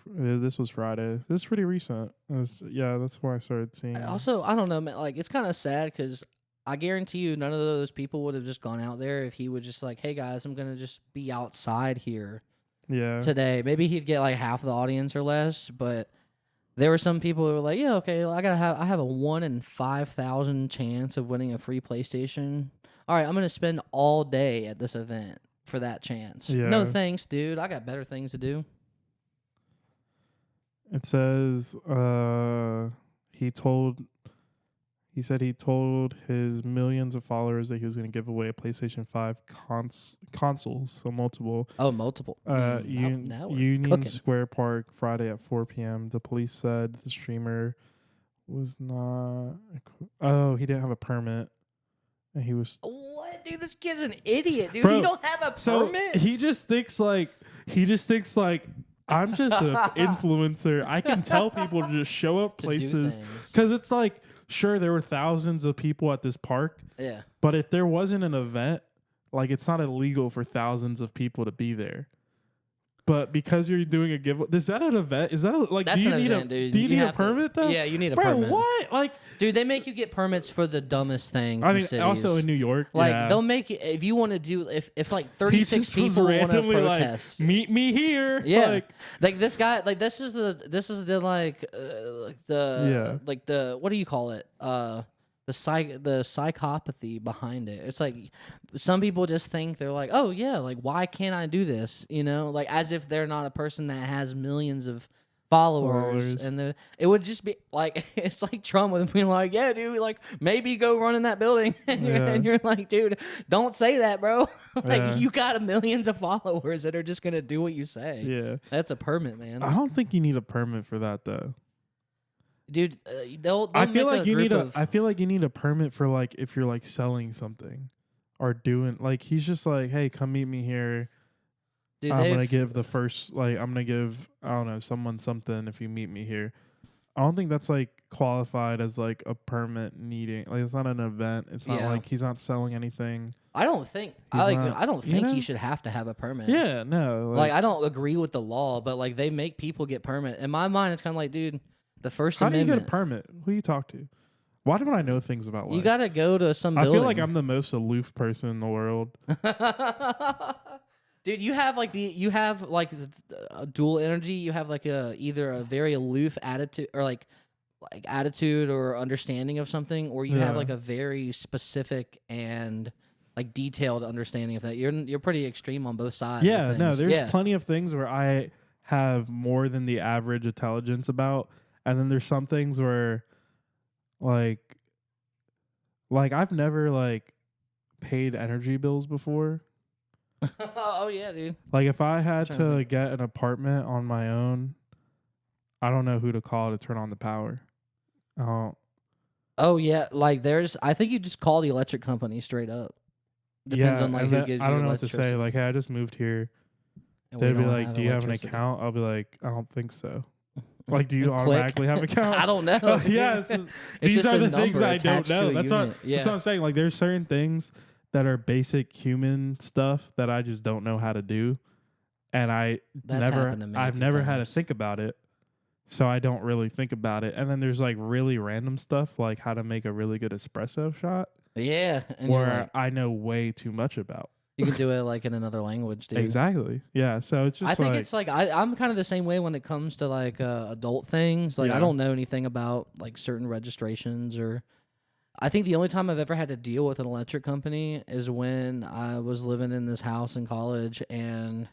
Speaker 11: This was Friday. This is pretty recent. That's why I started seeing.
Speaker 2: Also, I don't know, man. Like, it's kind of sad because I guarantee you none of those people would have just gone out there if he would just like, hey, guys, I'm going to just be outside here today. Maybe he'd get like half the audience or less, but there were some people who were like, yeah, okay, I have a 1 in 5,000 chance of winning a free PlayStation. All right, I'm going to spend all day at this event for that chance.
Speaker 11: Yeah.
Speaker 2: No thanks, dude. I got better things to do.
Speaker 11: It says he said he told his millions of followers that he was going to give away a PlayStation 5 consoles, so multiple.
Speaker 2: Oh, multiple. Now we're
Speaker 11: Union
Speaker 2: cooking.
Speaker 11: Square Park, Friday at 4 p.m. The police said the streamer was not. Oh, he didn't have a permit, and he was.
Speaker 2: What, dude? This kid's an idiot, dude.
Speaker 11: Bro,
Speaker 2: He don't have a permit.
Speaker 11: He just thinks like I'm just an influencer. I can tell people to just show up
Speaker 2: To do
Speaker 11: places
Speaker 2: things.
Speaker 11: because it's like, sure, there were thousands of people at this park,
Speaker 2: Yeah.
Speaker 11: but if there wasn't an event, like it's not illegal for thousands of people to be there. But because you're doing a giveaway, is that an event? Is that like?
Speaker 2: That's
Speaker 11: do you
Speaker 2: an
Speaker 11: need
Speaker 2: event, dude.
Speaker 11: Do you need a
Speaker 2: have to-
Speaker 11: permit though?
Speaker 2: Yeah, you need a
Speaker 11: Bro,
Speaker 2: permit.
Speaker 11: what? Like,
Speaker 2: Dude, they make you get permits for the dumbest things.
Speaker 11: I
Speaker 2: in
Speaker 11: mean,
Speaker 2: cities.
Speaker 11: also in New York,
Speaker 2: like
Speaker 11: yeah.
Speaker 2: they'll make it if you want to do if like
Speaker 11: He
Speaker 2: 36
Speaker 11: just was
Speaker 2: people want to
Speaker 11: randomly
Speaker 2: protest.
Speaker 11: like, meet me here.
Speaker 2: Yeah, like this guy, like this is the what do you call it? The psychopathy behind it. It's like some people just think they're like, oh yeah, like why can't I do this? You know, like as if they're not a person that has millions of followers. And it would just be like it's like Trump with being like, yeah, dude, like maybe go run in that building, and you're like, dude, don't say that, bro. Like you got millions of followers that are just gonna do what you say.
Speaker 11: Yeah,
Speaker 2: that's a permit, man.
Speaker 11: I don't think you need a permit for that though.
Speaker 2: Dude, they'll
Speaker 11: I feel
Speaker 2: make
Speaker 11: like you need
Speaker 2: group
Speaker 11: I feel like you need a permit for like if you're like selling something or doing like he's just like, hey, come meet me here.
Speaker 2: Dude,
Speaker 11: I'm gonna give the first I'm gonna give I don't know someone something if you meet me here. I don't think that's like qualified as like a permit needing. Like it's not an event. It's not like he's not selling anything.
Speaker 2: I don't think I don't think he should have to have a permit.
Speaker 11: Yeah, no.
Speaker 2: Like I don't agree with the law, but like they make people get permit. In my mind, it's kind of like, dude, the First
Speaker 11: How
Speaker 2: Amendment.
Speaker 11: do you get a permit? Who do you talk to? Why don't I know things about life?
Speaker 2: You gotta go to some building.
Speaker 11: I feel like I'm the most aloof person in the world.
Speaker 2: Dude, you have like a dual energy. You have like either a very aloof attitude or like attitude or understanding of something, or you have like a very specific and like detailed understanding of that. You're pretty extreme on both sides.
Speaker 11: Yeah, no, there's
Speaker 2: yeah.
Speaker 11: plenty of things where I have more than the average intelligence about, and then there's some things where like I've never like paid energy bills before.
Speaker 2: Oh yeah, dude.
Speaker 11: Like if I had to get an apartment on my own, I don't know who to call to turn on the power.
Speaker 2: Oh yeah, like I think you just call the electric company straight up. Depends on like who gives you
Speaker 11: I don't know what to
Speaker 2: electricity.
Speaker 11: say. Like, hey, I just moved here.
Speaker 2: And we
Speaker 11: They'd be
Speaker 2: don't
Speaker 11: like,
Speaker 2: have
Speaker 11: do you have an
Speaker 2: electricity.
Speaker 11: account? I'll be like, I don't think so. Like, do you
Speaker 2: Click.
Speaker 11: automatically have an account?
Speaker 2: I don't know.
Speaker 11: Yeah,
Speaker 2: It's
Speaker 11: these
Speaker 2: just
Speaker 11: are
Speaker 2: a
Speaker 11: the things
Speaker 2: number
Speaker 11: I don't
Speaker 2: attached to
Speaker 11: know.
Speaker 2: a
Speaker 11: That's
Speaker 2: unit.
Speaker 11: what I'm saying. Like, there's certain things that are basic human stuff that I just don't know how to do, and I've never had to think about it, so I don't really think about it. And then there's like really random stuff, like how to make a really good espresso shot.
Speaker 2: Yeah, and
Speaker 11: where I know way too much about.
Speaker 2: You can do it like in another language, dude.
Speaker 11: Exactly. Yeah. So it's just.
Speaker 2: I think it's like I'm kind of the same way when it comes to like adult things. Like I don't know anything about like certain registrations or I think the only time I've ever had to deal with an electric company is when I was living in this house in college and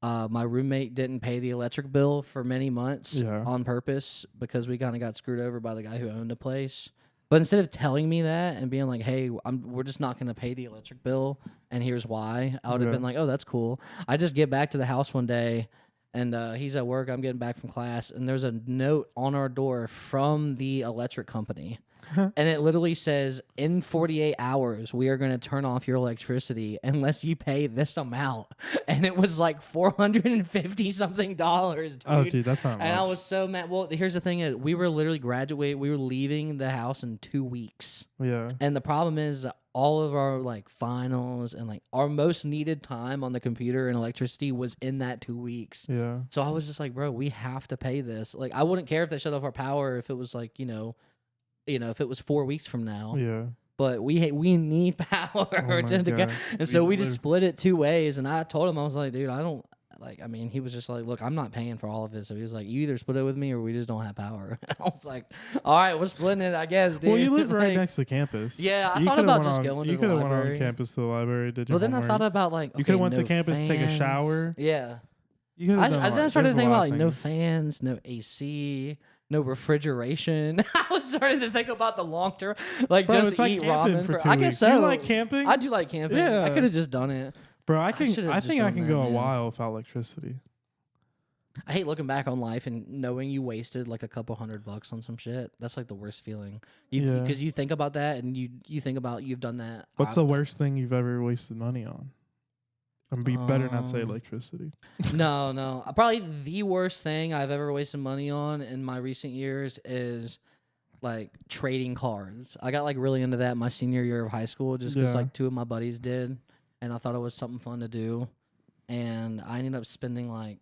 Speaker 2: my roommate didn't pay the electric bill for many months on purpose because we kind of got screwed over by the guy who owned the place. But instead of telling me that and being like, hey, we're just not going to pay the electric bill and here's why, I would have been like, oh, that's cool. I just get back to the house one day and he's at work. I'm getting back from class and there's a note on our door from the electric company. And it literally says, in 48 hours, we are going to turn off your electricity unless you pay this amount. And it was like $450 something, dude.
Speaker 11: Oh, dude, that's not much.
Speaker 2: And I was so mad. Well, here's the thing: is we were literally graduating. We were leaving the house in 2 weeks.
Speaker 11: Yeah.
Speaker 2: And the problem is that all of our like finals and like our most needed time on the computer and electricity was in that 2 weeks.
Speaker 11: Yeah.
Speaker 2: So I was just like, bro, we have to pay this. Like, I wouldn't care if they shut off our power if it was like, if it was 4 weeks from now.
Speaker 11: Yeah.
Speaker 2: But we need power to go. And so we just split it 2 ways. And I told him, I was like, dude, I don't like, I mean, he was just like, look, I'm not paying for all of it. So he was like, you either split it with me or we just don't have power. And I was like, all right, we're splitting it, I guess, dude.
Speaker 11: Well, you live right
Speaker 2: Like,
Speaker 11: next to campus.
Speaker 2: Yeah, I thought about just going to the library.
Speaker 11: You could have went on campus to the library. Did you?
Speaker 2: Well, then I thought about like,
Speaker 11: you could have went
Speaker 2: no
Speaker 11: to campus to take a shower.
Speaker 2: Yeah.
Speaker 11: You could have done.
Speaker 2: Then I started to think about like no
Speaker 11: things.
Speaker 2: fans, no AC, no refrigeration. I was starting to think about the long term, like
Speaker 11: Bro,
Speaker 2: just
Speaker 11: it's like
Speaker 2: eat
Speaker 11: camping
Speaker 2: ramen
Speaker 11: for 2
Speaker 2: I
Speaker 11: weeks.
Speaker 2: guess so.
Speaker 11: You like camping?
Speaker 2: I do like camping.
Speaker 11: Yeah.
Speaker 2: I could have just done it.
Speaker 11: Bro, I
Speaker 2: should've
Speaker 11: think
Speaker 2: just
Speaker 11: I
Speaker 2: done
Speaker 11: can
Speaker 2: that,
Speaker 11: go a
Speaker 2: man.
Speaker 11: while without electricity.
Speaker 2: I hate looking back on life and knowing you wasted like a couple $100 on some shit. That's like the worst feeling. Because you think about that and you think about you've done that.
Speaker 11: What's the worst thing you've ever wasted money on? And be better not say electricity.
Speaker 2: No. Probably the worst thing I've ever wasted money on in my recent years is like trading cards. I got like really into that my senior year of high school just because like 2 of my buddies did. And I thought it was something fun to do. And I ended up spending like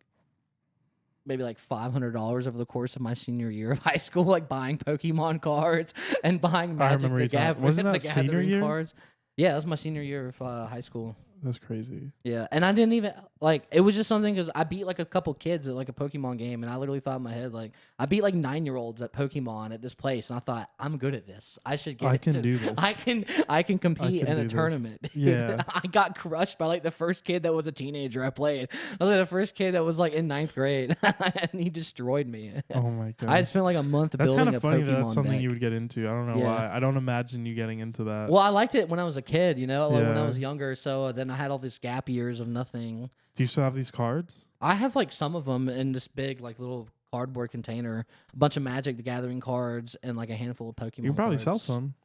Speaker 2: maybe like $500 over the course of my senior year of high school, like buying Pokemon cards and buying Magic the Gathering cards. Yeah, that was my senior year of high school.
Speaker 11: That's crazy.
Speaker 2: Yeah, and I didn't even like. It was just something because I beat like a couple kids at like a Pokemon game, and I literally thought in my head like I beat like 9-year-olds at Pokemon at this place, and I thought I'm good at this. I should get.
Speaker 11: I can do this.
Speaker 2: I can compete in a
Speaker 11: this.
Speaker 2: tournament.
Speaker 11: Yeah,
Speaker 2: I got crushed by like the first kid that was a teenager I played. I was like the first kid that was like in 9th grade, and he destroyed me.
Speaker 11: Oh my god!
Speaker 2: I had spent like a month
Speaker 11: that's
Speaker 2: building
Speaker 11: kind of funny.
Speaker 2: Pokemon
Speaker 11: That's something
Speaker 2: deck.
Speaker 11: you would get into. I don't know why. I don't imagine you getting into that.
Speaker 2: Well, I liked it when I was a kid, like when I was younger. So then I had all these gap years of nothing.
Speaker 11: Do you still have these cards?
Speaker 2: I have like some of them in this big like little cardboard container. A bunch of Magic the Gathering cards and like a handful of Pokemon.
Speaker 11: You can probably sell
Speaker 2: cards.
Speaker 11: some.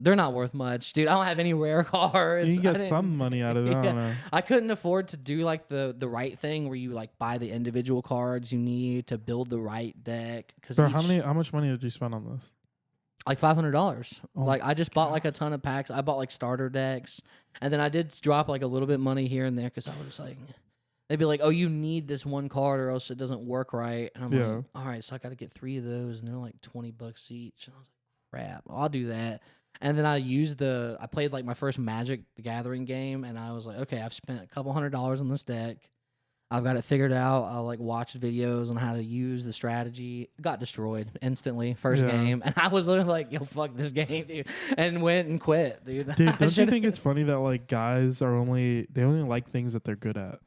Speaker 2: They're not worth much, dude. I don't have any rare cards.
Speaker 11: You can get some money out of it. I don't know.
Speaker 2: I couldn't afford to do like the right thing where you like buy the individual cards you need to build the right deck.
Speaker 11: Bro, how much money did you spend on this?
Speaker 2: Like $500.
Speaker 11: Oh
Speaker 2: like I just bought like a ton of packs. I bought like starter decks, and then I did drop like a little bit of money here and there because I was like, they'd be like, "Oh, you need this one card or else it doesn't work right." And I'm like, "All right, so I got to get 3 of those, and they're like $20 each." And I was like, "Crap, I'll do that." And then I played like my first Magic the Gathering game, and I was like, "Okay, I've spent a couple $100 on this deck. I've got it figured out." I like watched videos on how to use the strategy. Got destroyed instantly first game, and I was literally like, "Yo, fuck this game, dude," and went and quit, dude.
Speaker 11: Dude, don't you think it's funny that like guys only like things that they're good at?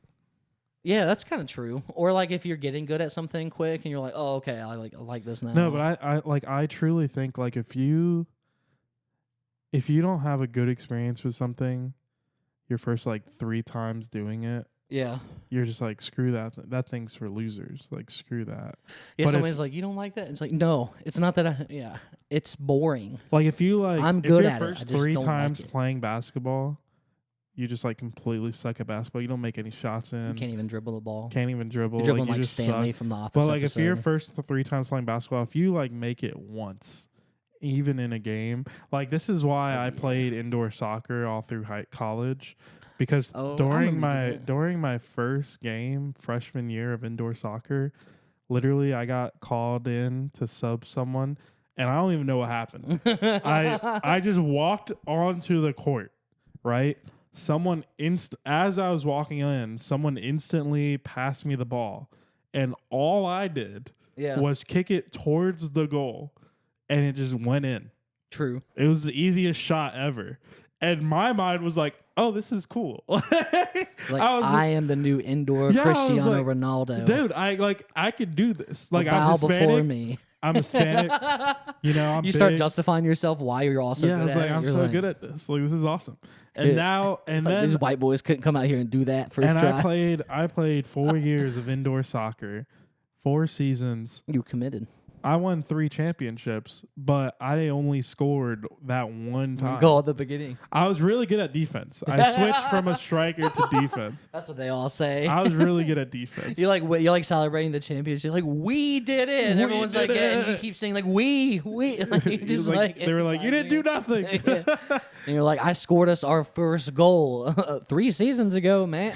Speaker 2: Yeah, that's kind of true. Or like if you're getting good at something quick, and you're like, "Oh, okay, I like this now."
Speaker 11: No, but I truly think like if you don't have a good experience with something, your first like 3 times doing it.
Speaker 2: Yeah.
Speaker 11: You're just like, screw that. That thing's for losers. Like, screw that.
Speaker 2: Yeah,
Speaker 11: but
Speaker 2: somebody's like, you don't like that? It's like, no, it's not that it's boring.
Speaker 11: Like, if you like,
Speaker 2: I'm good at
Speaker 11: your
Speaker 2: it.
Speaker 11: first
Speaker 2: I just
Speaker 11: 3
Speaker 2: don't
Speaker 11: times
Speaker 2: like it.
Speaker 11: playing basketball, you just like completely suck at basketball. You don't make any shots in.
Speaker 2: You can't even dribble the ball.
Speaker 11: Can't even dribble.
Speaker 2: You're dribbling
Speaker 11: you
Speaker 2: like
Speaker 11: just
Speaker 2: Stanley
Speaker 11: suck.
Speaker 2: from The Office
Speaker 11: But like,
Speaker 2: episode.
Speaker 11: if your first 3 times playing basketball, if you like make it once, even in a game, like this is why I played indoor soccer all through college. Because during my first game, freshman year of indoor soccer, literally I got called in to sub someone, and I don't even know what happened. I just walked onto the court, right? As I was walking in, someone instantly passed me the ball, and all I did was kick it towards the goal, and it just went in.
Speaker 2: True.
Speaker 11: It was the easiest shot ever. And my mind was like, oh, this is cool.
Speaker 2: I am the new indoor Cristiano Ronaldo.
Speaker 11: Dude, I could do this. Like,
Speaker 2: bow
Speaker 11: I'm Hispanic.
Speaker 2: before me.
Speaker 11: I'm Hispanic. I'm
Speaker 2: You start
Speaker 11: big.
Speaker 2: justifying yourself why you're also
Speaker 11: Yeah,
Speaker 2: good
Speaker 11: I was
Speaker 2: at
Speaker 11: like,
Speaker 2: it.
Speaker 11: I'm
Speaker 2: You're
Speaker 11: so
Speaker 2: like,
Speaker 11: good at this. Like, this is awesome. And
Speaker 2: Dude,
Speaker 11: now, and
Speaker 2: like,
Speaker 11: then
Speaker 2: these white boys couldn't come out here and do that first
Speaker 11: and
Speaker 2: try.
Speaker 11: I played 4 years of indoor soccer, 4 seasons.
Speaker 2: You committed.
Speaker 11: I won 3 championships, but I only scored that one time.
Speaker 2: Goal at the beginning.
Speaker 11: I was really good at defense. I switched from a striker to defense.
Speaker 2: That's what they all say.
Speaker 11: I was really good at defense.
Speaker 2: You're like celebrating the championship. You're like, we did it. And
Speaker 11: We
Speaker 2: everyone's
Speaker 11: did
Speaker 2: like, yeah, and you
Speaker 11: it.
Speaker 2: keep saying like, we. Like, just
Speaker 11: they were like, you didn't do nothing.
Speaker 2: Yeah. And you're like, I scored us our first goal 3 seasons ago, man.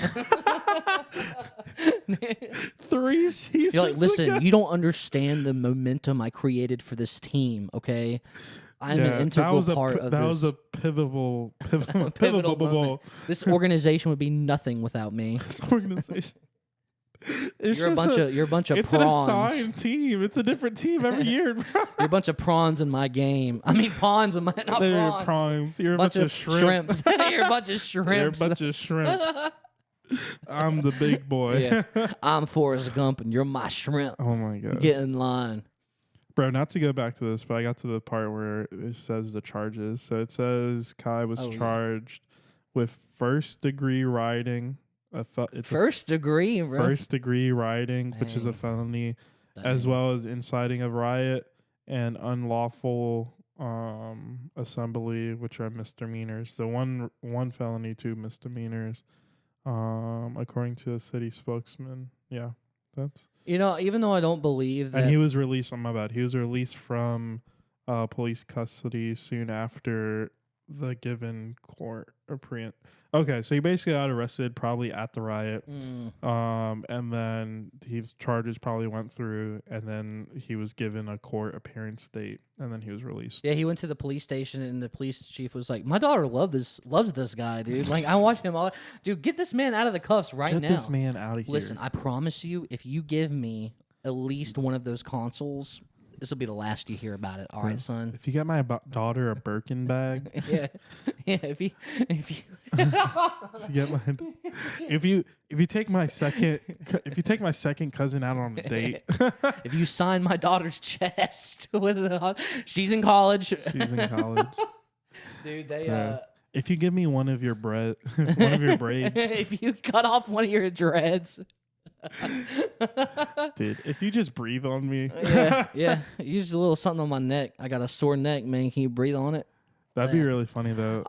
Speaker 11: 3 seasons
Speaker 2: You're like, listen,
Speaker 11: ago.
Speaker 2: you don't understand the momentum I created for this team, okay? I'm an integral part of
Speaker 11: that
Speaker 2: this.
Speaker 11: was a pivotal
Speaker 2: moment. This organization would be nothing without me.
Speaker 11: This organization.
Speaker 2: You're a bunch of
Speaker 11: It's
Speaker 2: prawns.
Speaker 11: an assigned team. It's a different team every year. Bro.
Speaker 2: You're a bunch of prawns in my game. I mean, pawns in my not
Speaker 11: They're
Speaker 2: prawns.
Speaker 11: prawns. You're a bunch of
Speaker 2: shrimps. You're a bunch of shrimps.
Speaker 11: You're a bunch of shrimp. I'm the big boy.
Speaker 2: Yeah. I'm Forrest Gump, and you're my shrimp.
Speaker 11: Oh my god.
Speaker 2: Get in line.
Speaker 11: Bro, not to go back to this, but I got to the part where it says the charges. So it says Kai was charged with first-degree rioting.
Speaker 2: First degree, bro.
Speaker 11: First-degree rioting, which is a felony, as well as inciting a riot and unlawful assembly, which are misdemeanors. So one felony, 2 misdemeanors, according to a city spokesman. Yeah, that's...
Speaker 2: even though I don't believe that...
Speaker 11: And he was released, my bad, he was released from police custody soon after the given court Okay, so he basically got arrested probably at the riot. And then his charges probably went through, and then he was given a court appearance date, and then he was released.
Speaker 2: Yeah, he went to the police station, and the police chief was like, "My daughter loves this guy, dude. Like, I watch him all. Dude, get this man out of the cuffs right now.
Speaker 11: Get this man out of here.
Speaker 2: Listen, I promise you, if you give me at least one of those consoles, this will be the last you hear about it. All right, son.
Speaker 11: If you get my daughter a Birkin bag,
Speaker 2: yeah. If you
Speaker 11: if you take my second cousin out on a date,
Speaker 2: if you sign my daughter's chest with she's in college.
Speaker 11: She's in college.
Speaker 2: Dude, they
Speaker 11: if you give me one of your braids,
Speaker 2: if you cut off one of your dreads.
Speaker 11: Dude, if you just breathe on me.
Speaker 2: yeah. Use a little something on my neck. I got a sore neck, man. Can you breathe on it?
Speaker 11: That'd be really funny, though.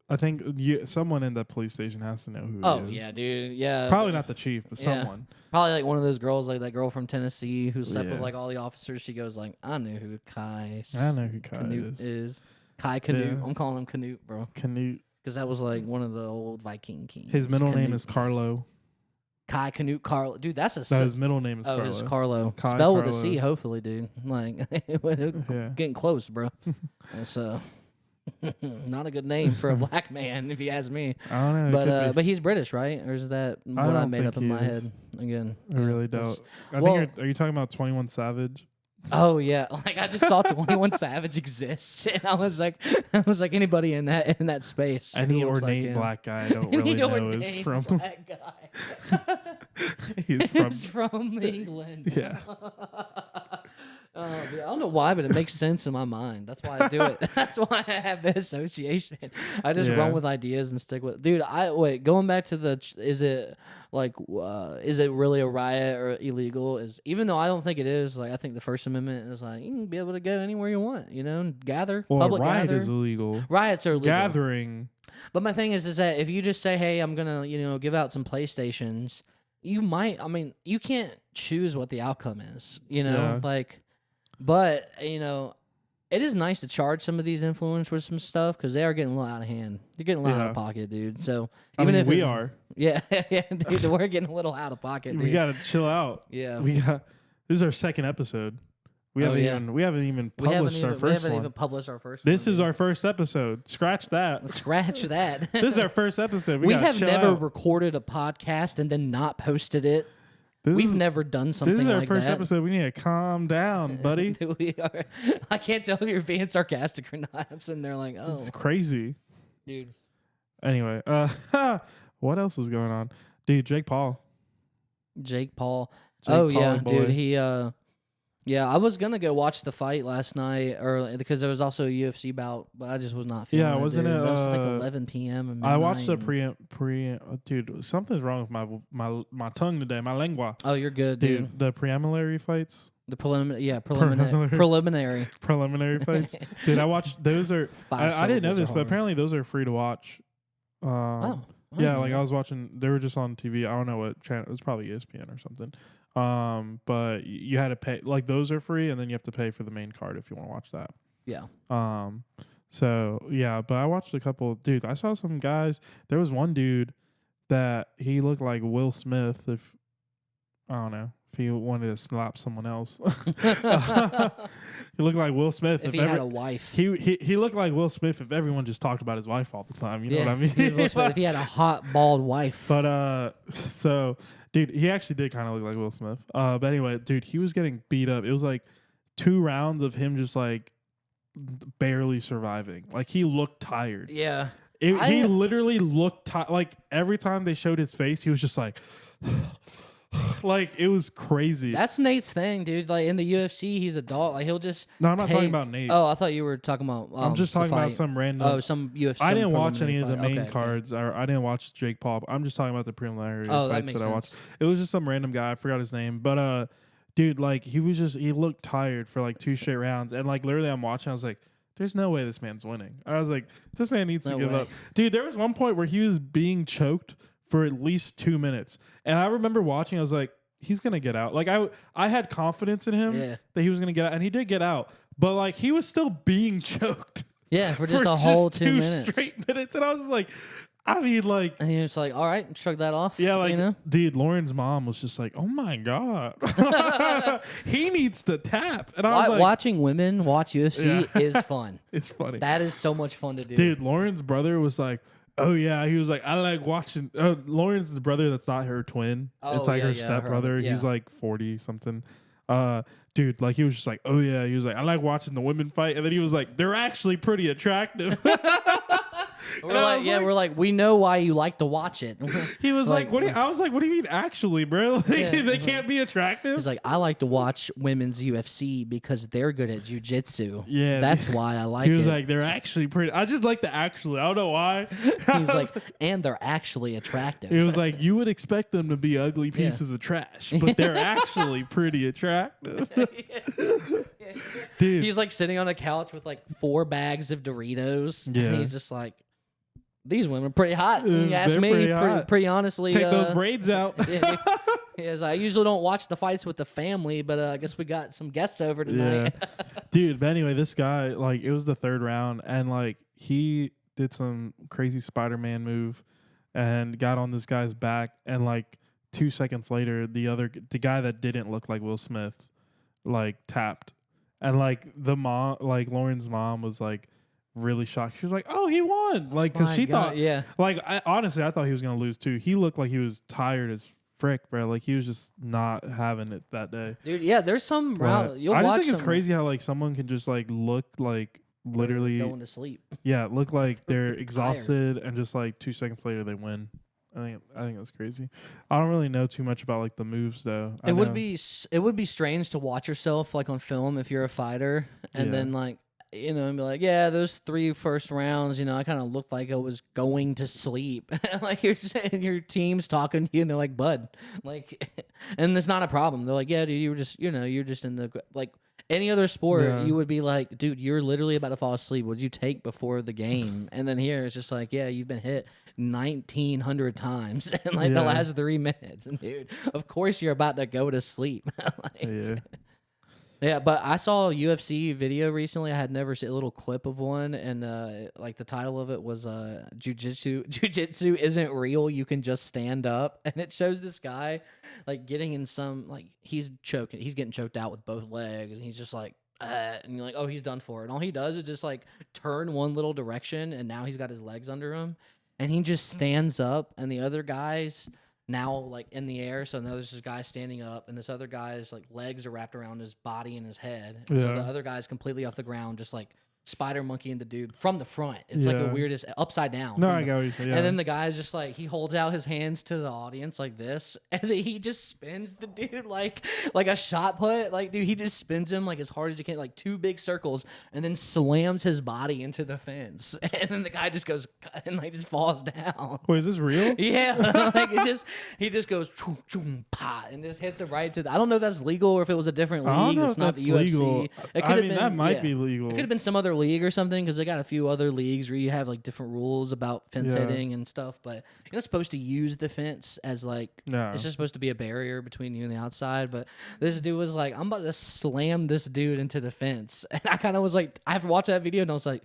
Speaker 11: I think someone in that police station has to know who he is.
Speaker 2: Oh, yeah, dude. Yeah.
Speaker 11: Probably not the chief, but someone.
Speaker 2: Probably like one of those girls, like that girl from Tennessee who slept with like all the officers. She goes like, I know who Kai
Speaker 11: Canute
Speaker 2: is. Kai Canute.
Speaker 11: Yeah.
Speaker 2: I'm calling him Canute, bro.
Speaker 11: Canute.
Speaker 2: Because that was like one of the old Viking kings.
Speaker 11: His middle name
Speaker 2: Canute.
Speaker 11: is Carlo.
Speaker 2: Kai Canute Carlo. Dude, that's a...
Speaker 11: No, his middle name is Carlo.
Speaker 2: Oh, it's Carlo.
Speaker 11: Kai
Speaker 2: Spell with a
Speaker 11: Carlo.
Speaker 2: C, hopefully, dude. Like, getting close, bro. It's not a good name for a black man, if you ask me.
Speaker 11: I don't know.
Speaker 2: But he's British, right? Or is that what I made up in my head? Again,
Speaker 11: I really don't. I
Speaker 2: Well-
Speaker 11: think are you talking about 21 Savage?
Speaker 2: Oh yeah, like I just saw 21 Savage exist, and I was like anybody in that space.
Speaker 11: Any
Speaker 2: who looks like
Speaker 11: ornate
Speaker 2: him.
Speaker 11: black guy I don't
Speaker 2: Any
Speaker 11: really know is
Speaker 2: ordained
Speaker 11: from.
Speaker 2: black guy.
Speaker 11: He's
Speaker 2: from England.
Speaker 11: Yeah.
Speaker 2: Oh, dude, I don't know why, but it makes sense in my mind. That's why I do it. That's why I have the association. I just run with ideas and stick with. Dude, going back to is it really a riot or illegal? Even though I don't think it is. Like, I think the First Amendment is like you can be able to go anywhere you want. And gather.
Speaker 11: Well,
Speaker 2: public
Speaker 11: riot
Speaker 2: gather.
Speaker 11: is illegal.
Speaker 2: Riots are illegal.
Speaker 11: Gathering.
Speaker 2: But my thing is that if you just say, hey, I'm gonna give out some PlayStations, you might. I mean, you can't choose what the outcome is. But, it is nice to charge some of these influencers with some stuff because they are getting a little out of hand. They're getting a little out of pocket, dude. So even if
Speaker 11: we are.
Speaker 2: Yeah, dude, we're getting a little out of pocket, dude.
Speaker 11: We gotta chill out.
Speaker 2: Yeah.
Speaker 11: This is our second episode. We haven't even published our first one.
Speaker 2: We haven't even published our first
Speaker 11: This
Speaker 2: one.
Speaker 11: is our first episode. Scratch that.
Speaker 2: Scratch that.
Speaker 11: This is our first episode.
Speaker 2: We
Speaker 11: gotta
Speaker 2: have
Speaker 11: chill
Speaker 2: never
Speaker 11: out.
Speaker 2: recorded a podcast and then not posted it. We've never done something
Speaker 11: This is our
Speaker 2: like
Speaker 11: first
Speaker 2: that.
Speaker 11: episode. We need to calm down, buddy.
Speaker 2: We are. I can't tell if you're being sarcastic or not. I'm sitting there like, oh,
Speaker 11: This is crazy.
Speaker 2: dude.
Speaker 11: Anyway, what else is going on? Dude, Jake Paul.
Speaker 2: Jake Paul.
Speaker 11: Jake
Speaker 2: Oh, yeah,
Speaker 11: Paul, boy.
Speaker 2: dude. Yeah, I was going to go watch the fight last night because there was also a UFC bout, but I just was not feeling it.
Speaker 11: Wasn't
Speaker 2: dude.
Speaker 11: it?
Speaker 2: It was like 11 p.m. and
Speaker 11: I watched the
Speaker 2: midnight
Speaker 11: dude, something's wrong with my tongue today, my lengua.
Speaker 2: Oh, you're good, dude.
Speaker 11: The preliminary fights.
Speaker 2: The preliminary.
Speaker 11: Preliminary fights. Dude, I watched those are I didn't know this, but apparently those are free to watch. Yeah, like I was watching they were just on TV. I don't know what channel it was, probably ESPN or something. But you had to pay, like those are free, and then you have to pay for the main card if you want to watch that.
Speaker 2: Yeah.
Speaker 11: So yeah, but I watched a couple. Dude, I saw some guys. There was one dude that he looked like Will Smith. If I don't know if he wanted to slap someone else, he looked like Will Smith.
Speaker 2: If he had a wife,
Speaker 11: he looked like Will Smith if everyone just talked about his wife all the time. You know what I mean?
Speaker 2: Will Smith, if he had a hot bald wife.
Speaker 11: But so. Dude, he actually did kind of look like Will Smith. But anyway, dude, he was getting beat up. It was like 2 rounds of him just like barely surviving. Like he looked tired.
Speaker 2: Yeah.
Speaker 11: He literally looked tired. Like every time they showed his face, he was just like, like it was crazy.
Speaker 2: That's Nate's thing, dude. Like in the UFC, he's a dog. Like he'll just.
Speaker 11: No, I'm not talking about Nate.
Speaker 2: Oh, I thought you were talking about.
Speaker 11: I'm just talking about some random.
Speaker 2: Oh, some UFC.
Speaker 11: I didn't watch any of the
Speaker 2: fight.
Speaker 11: main
Speaker 2: Okay,
Speaker 11: cards, or I didn't watch Jake Paul. I'm just talking about the preliminary
Speaker 2: Oh, that
Speaker 11: fights
Speaker 2: makes
Speaker 11: that I watched.
Speaker 2: sense.
Speaker 11: It was just some random guy. I forgot his name, but dude, like he looked tired for like 2 straight rounds, and like literally, I'm watching. I was like, "There's no way this man's winning." I was like, "This man needs to give up." Dude, there was one point where he was being choked for at least 2 minutes, and I remember watching. I was like, he's gonna get out. Like I had confidence in him that he was gonna get out, and he did get out. But like he was still being choked.
Speaker 2: Yeah, for just a whole 2 minutes.
Speaker 11: Straight minutes, and I was like, I mean, like,
Speaker 2: and he was like, "All right, shrug that off."
Speaker 11: Yeah, like,
Speaker 2: you know?
Speaker 11: Dude, Lauren's mom was just like, "Oh my god, he needs to tap." And I was like,
Speaker 2: watching women watch UFC is fun.
Speaker 11: It's funny.
Speaker 2: That is so much fun to do.
Speaker 11: Dude, Lauren's brother was like, "Oh yeah," he was like, "I like watching." Lauren's the brother that's not her twin. It's like her stepbrother. He's like 40 something. Dude, like he was just like, "Oh yeah," he was like, "I like watching the women fight," and then he was like, "They're actually pretty attractive."
Speaker 2: We're like, we know why you like to watch it.
Speaker 11: He was like, "What?" I was like, "What do you mean, actually, bro? Like, they can't be attractive."
Speaker 2: He's like, "I like to watch women's UFC because they're good at jujitsu.
Speaker 11: Yeah,
Speaker 2: that's why I like it."
Speaker 11: He was like, "They're actually pretty." I just like the actually. I don't know why.
Speaker 2: He's like, and they're actually attractive.
Speaker 11: He was like, "You would expect them to be ugly pieces of trash, but they're actually pretty attractive." Dude,
Speaker 2: he's like sitting on a couch with like 4 bags of Doritos.
Speaker 11: Yeah,
Speaker 2: and he's just like, "These women are pretty hot." You ask me, pretty honestly.
Speaker 11: Take those braids out.
Speaker 2: Yes, I usually don't watch the fights with the family, but I guess we got some guests over tonight.
Speaker 11: Yeah. Dude, but anyway, this guy, like, it was the 3rd round, and like he did some crazy Spider-Man move and got on this guy's back, and like 2 seconds later, the guy that didn't look like Will Smith, like tapped, and like Lauren's mom was like really shocked. She was like, "Oh, he won!" Like, because she thought, like, honestly, I thought he was gonna lose too. He looked like he was tired as frick, bro. Like he was just not having it that day,
Speaker 2: dude. Yeah, there's some round.
Speaker 11: I just think it's crazy how like someone can just like look like literally
Speaker 2: going to sleep.
Speaker 11: Yeah, look like they're exhausted, and just like 2 seconds later they win. I think that's crazy. I don't really know too much about like the moves though.
Speaker 2: It would be strange to watch yourself like on film if you're a fighter, and then like, you know, and be like, yeah, those 3 first rounds, you know, I kind of looked like I was going to sleep. Like you're saying, your team's talking to you, and they're like, "Bud," like, and it's not a problem. They're like, "Yeah, dude, you were just, you know, you're just in the like." Any other sport, you would be like, "Dude, you're literally about to fall asleep. What'd you take before the game?" And then here, it's just like, "Yeah, you've been hit 1,900 times in like the last 3 minutes." And dude, of course you're about to go to sleep. Like, yeah, but I saw a UFC video recently. I had never seen a little clip of one, and like the title of it was "Jiu-Jitsu isn't real. You can just stand up." And it shows this guy like getting in some like he's getting choked out with both legs, and he's just like, and you're like, "Oh, he's done for." And all he does is just like turn one little direction, and now he's got his legs under him, and he just stands up, and the other guys now like in the air. So now there's this guy standing up, and this other guy's like legs are wrapped around his body and his head. And so the other guy's completely off the ground, just like spider monkeying the dude from the front. It's like the weirdest upside down.
Speaker 11: No, I got what you're saying.
Speaker 2: And then the guy's just like, he holds out his hands to the audience like this, and then he just spins the dude like a shot put. Like, dude, he just spins him like as hard as he can, like 2 big circles, and then slams his body into the fence. And then the guy just goes and like just falls down.
Speaker 11: Wait, is this real?
Speaker 2: Yeah, like he just goes choom, choom, pa, and just hits it right to the. I don't know if that's legal or if it was a different
Speaker 11: I don't
Speaker 2: league.
Speaker 11: know
Speaker 2: It's
Speaker 11: if
Speaker 2: not
Speaker 11: that's
Speaker 2: the UFC.
Speaker 11: legal.
Speaker 2: It
Speaker 11: I mean, that might be legal.
Speaker 2: It could have been some other league or something, because they got a few other leagues where you have like different rules about fence hitting and stuff. But you're not supposed to use the fence as like it's just supposed to be a barrier between you and the outside. But this dude was like, I'm about to slam this dude into the fence, and I kind of was like, I watched that video and I was like,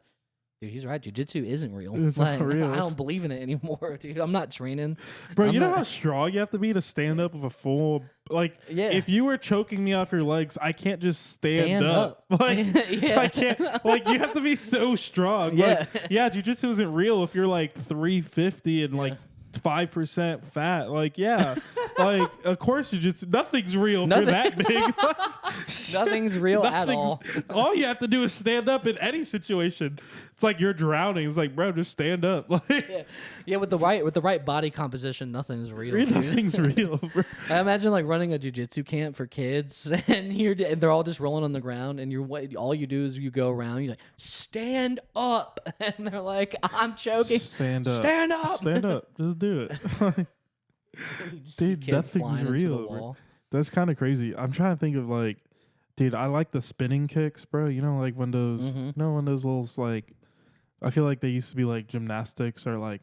Speaker 2: dude, he's right. Jiu-jitsu isn't real.
Speaker 11: It's
Speaker 2: like,
Speaker 11: not real.
Speaker 2: I don't believe in it anymore, dude. I'm not training.
Speaker 11: Bro, you know how strong you have to be to stand up with a full, like, if you were choking me off your legs, I can't just stand up. Like, I can't, like, you have to be so strong.
Speaker 2: Yeah.
Speaker 11: Like, jiu-jitsu isn't real if you're like 350 and like 5% fat. Like, like, of course, nothing's real for that big.
Speaker 2: Nothing's real at all.
Speaker 11: All you have to do is stand up in any situation. It's like you're drowning. It's like, bro, just stand up. Like,
Speaker 2: with the right body composition, nothing's real. Dude.
Speaker 11: Nothing's real, bro.
Speaker 2: I imagine like running a jiu-jitsu camp for kids, and they're all just rolling on the ground, and all you do is you go around, you're like, stand up, and they're like, I'm choking.
Speaker 11: Stand up.
Speaker 2: Stand up.
Speaker 11: Stand up. Just do it. Dude, nothing's real. Bro. That's kind of crazy. I'm trying to think of like, dude, I like the spinning kicks, bro. You know, like when those, when those little like, I feel like they used to be like gymnastics or like,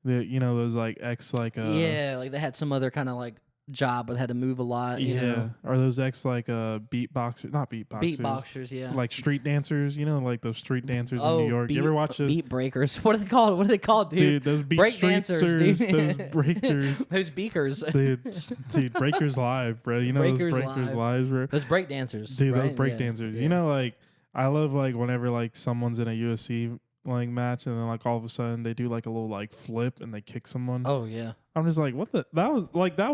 Speaker 11: those like like
Speaker 2: like they had some other kind of like job where they had to move a lot. You know?
Speaker 11: Or those like beatboxers, not beatboxers.
Speaker 2: Beatboxers, yeah.
Speaker 11: Like street dancers, like those street dancers in New York. You ever watch those?
Speaker 2: Beat breakers. What are they called? What are they called, dude?
Speaker 11: Dude, those beat
Speaker 2: break
Speaker 11: street
Speaker 2: dancers, dude.
Speaker 11: those breakers.
Speaker 2: Those beakers.
Speaker 11: Dude, Breakers Live, bro. You know
Speaker 2: Breakers
Speaker 11: those Breakers
Speaker 2: Live.
Speaker 11: Lives, bro?
Speaker 2: Those break dancers.
Speaker 11: Dude,
Speaker 2: right?
Speaker 11: those break dancers. You know, like, I love, like, whenever, like, someone's in a UFC, like, match, and then, like, all of a sudden they do, like, a little, like, flip and they kick someone.
Speaker 2: Oh, yeah.
Speaker 11: I'm just like, what the? That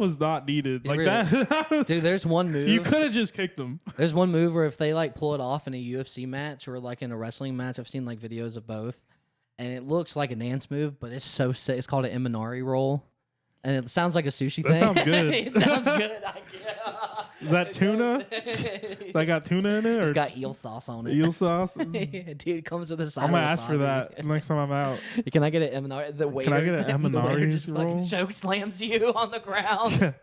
Speaker 11: was not needed. Like,
Speaker 2: really,
Speaker 11: that was,
Speaker 2: dude, there's one move.
Speaker 11: You could have just kicked them.
Speaker 2: There's one move where if they, like, pull it off in a UFC match or, like, in a wrestling match, I've seen, like, videos of both, and it looks like a dance move, but it's so sick. It's called an Imanari roll. And it sounds like a sushi thing.
Speaker 11: That sounds good.
Speaker 2: It sounds good.
Speaker 11: Is that tuna? That got tuna in it? Or
Speaker 2: it's got eel sauce on it.
Speaker 11: Eel sauce?
Speaker 2: Dude, it comes with a side.
Speaker 11: I'm going to
Speaker 2: of
Speaker 11: ask for that next time I'm out.
Speaker 2: Can I get an Eminari? The waiter,
Speaker 11: Can I get an
Speaker 2: the waiter
Speaker 11: Eminari
Speaker 2: just
Speaker 11: roll?
Speaker 2: fucking choke slams you on the ground.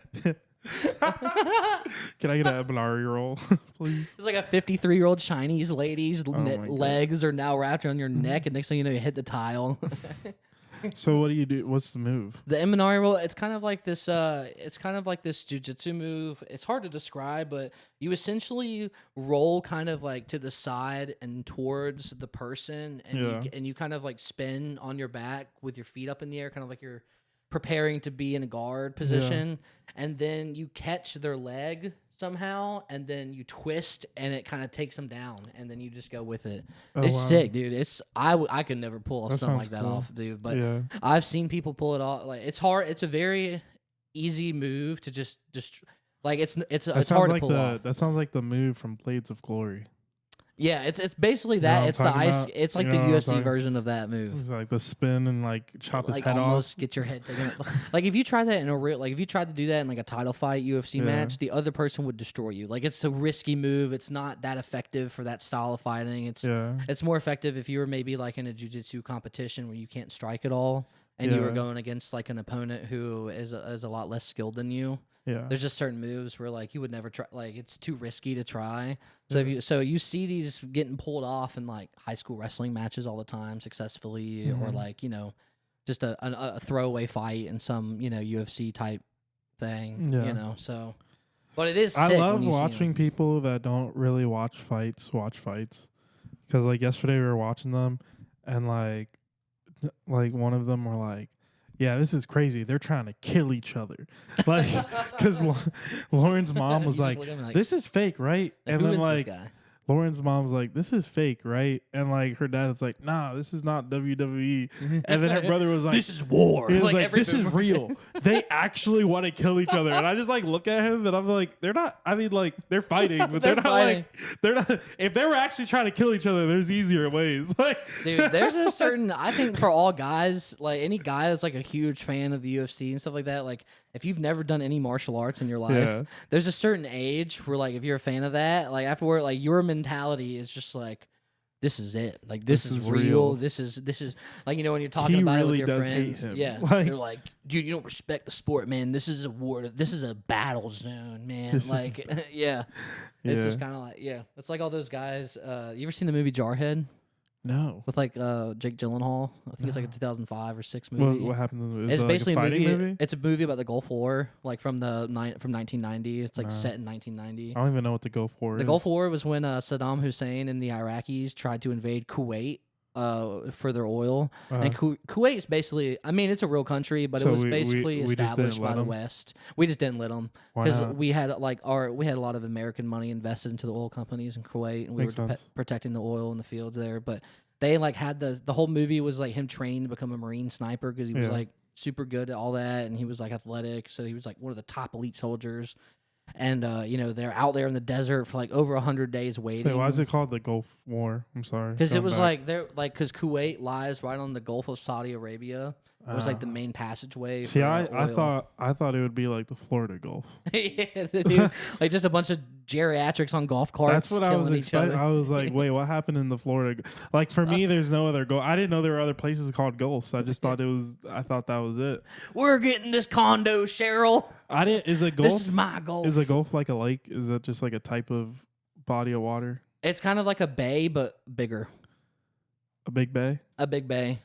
Speaker 11: Can I get an Eminari roll, please?
Speaker 2: It's like a 53-year-old Chinese lady's
Speaker 11: God.
Speaker 2: legs are now wrapped around your neck, and next thing you know, you hit the tile.
Speaker 11: So what do you do? What's the move?
Speaker 2: The Imanari roll, it's kind of like this. It's kind of like this jiu-jitsu move. It's hard to describe, but you essentially roll kind of like to the side and towards the person, and you kind of like spin on your back with your feet up in the air, kind of like you're preparing to be in a guard position, and then you catch their leg somehow, and then you twist, and it kind of takes them down, and then you just go with it. It's sick, dude. It's I could never pull something like that off, dude. But I've seen people pull it off. Like, it's hard. It's a very easy move to just like it's hard to pull off.
Speaker 11: That sounds like the move from Blades of Glory.
Speaker 2: Yeah, it's basically that.
Speaker 11: You
Speaker 2: it's the ice.
Speaker 11: about?
Speaker 2: It's like
Speaker 11: You
Speaker 2: the
Speaker 11: know what I'm
Speaker 2: UFC
Speaker 11: talking-
Speaker 2: version of that move.
Speaker 11: It's like the spin and like chop his
Speaker 2: Like
Speaker 11: head
Speaker 2: almost
Speaker 11: off.
Speaker 2: get your head taken. Like if you try that in a real, like if you tried to do that in like a title fight UFC match, the other person would destroy you. Like, it's a risky move. It's not that effective for that style of fighting. It's more effective if you were maybe like in a jiu-jitsu competition where you can't strike at all, and you were going against like an opponent who is a lot less skilled than you.
Speaker 11: Yeah.
Speaker 2: There's just certain moves where like you would never try, like it's too risky to try. So you see these getting pulled off in like high school wrestling matches all the time successfully, or like, just a throwaway fight in some, UFC type thing, so. But it is sick.
Speaker 11: I love
Speaker 2: when you see
Speaker 11: watching
Speaker 2: them.
Speaker 11: people that don't really watch fights. Because like yesterday we were watching them, and like one of them were like, yeah, this is crazy. They're trying to kill each other. Like, because Lauren's mom was like, this is fake, right?
Speaker 2: Like,
Speaker 11: and
Speaker 2: who
Speaker 11: then
Speaker 2: is
Speaker 11: like,
Speaker 2: this guy?
Speaker 11: Lauren's mom's like, this is fake, right? And like her dad is like, nah, this is not WWE. And then her brother was like,
Speaker 2: this is war.
Speaker 11: He was like,
Speaker 2: every
Speaker 11: this is
Speaker 2: boomer-
Speaker 11: real. They actually want to kill each other. And I just like look at him and I'm like, they're not, I mean, like, they're fighting, but they're not
Speaker 2: fighting.
Speaker 11: like, they're not, if they were actually trying to kill each other, there's easier ways. Like,
Speaker 2: Dude, there's a certain, I think for all guys, like any guy that's like a huge fan of the UFC and stuff like that, like if you've never done any martial arts in your life,
Speaker 11: Yeah.
Speaker 2: there's a certain age where like if you're a fan of that, like afterward, like your mentality is just like, this is it. Like this is real. This is like, you know, when you're talking
Speaker 11: He
Speaker 2: about
Speaker 11: really
Speaker 2: it with your
Speaker 11: does
Speaker 2: friends,
Speaker 11: hate him.
Speaker 2: yeah,
Speaker 11: Like-
Speaker 2: they're like, dude, you don't respect the sport, man. This is a war. This is a battle zone, man.
Speaker 11: This is
Speaker 2: Like, yeah, it's
Speaker 11: Yeah.
Speaker 2: just kind of like, yeah, it's like all those guys. You ever seen the movie Jarhead?
Speaker 11: no.
Speaker 2: With like Jake Gyllenhaal, I think it's like a 2005 or 6
Speaker 11: What,
Speaker 2: movie.
Speaker 11: what happens? Is
Speaker 2: It's
Speaker 11: it
Speaker 2: basically
Speaker 11: like a fighting
Speaker 2: a movie.
Speaker 11: movie?
Speaker 2: It's a movie about the Gulf War, like from 1990. It's like set in 1990.
Speaker 11: I don't even know what the Gulf War is.
Speaker 2: The Gulf War was when Saddam Hussein and the Iraqis tried to invade Kuwait for their oil. And Kuwait is basically, I mean, it's a real country, but
Speaker 11: So
Speaker 2: it was
Speaker 11: we
Speaker 2: basically
Speaker 11: just didn't
Speaker 2: established
Speaker 11: let
Speaker 2: by the
Speaker 11: 'em?
Speaker 2: West. We just didn't let them
Speaker 11: Why
Speaker 2: because
Speaker 11: not?
Speaker 2: we had a lot of American money invested into the oil companies in Kuwait, and we
Speaker 11: Makes
Speaker 2: were
Speaker 11: sense.
Speaker 2: protecting the oil in the fields there. But they like had the whole movie was like him training to become a Marine sniper because he was
Speaker 11: Yeah.
Speaker 2: like super good at all that, and he was like athletic, so he was like one of the top elite soldiers. And you know, they're out there in the desert for like over 100 days waiting.
Speaker 11: Wait, why is it called the Gulf War? I'm sorry.
Speaker 2: Because it
Speaker 11: Going
Speaker 2: was
Speaker 11: back.
Speaker 2: like they're like because Kuwait lies right on the Gulf of Saudi Arabia. It was like the main passageway.
Speaker 11: See,
Speaker 2: for,
Speaker 11: I thought it would be like the Florida Gulf.
Speaker 2: yeah, dude, like just a bunch of geriatrics on golf carts.
Speaker 11: That's what I was
Speaker 2: killing each
Speaker 11: expecting.
Speaker 2: other.
Speaker 11: I was like, wait, what happened in the Florida? Like for me, there's no other Gulf. I didn't know there were other places called Gulfs. I just thought it was. I thought that was it.
Speaker 2: We're getting this condo, Cheryl.
Speaker 11: I didn't. Is a Gulf?
Speaker 2: This is my Gulf.
Speaker 11: Is a Gulf like a lake? Is that just like a type of body of water?
Speaker 2: It's kind of like a bay, but bigger.
Speaker 11: A big bay?
Speaker 2: A big bay.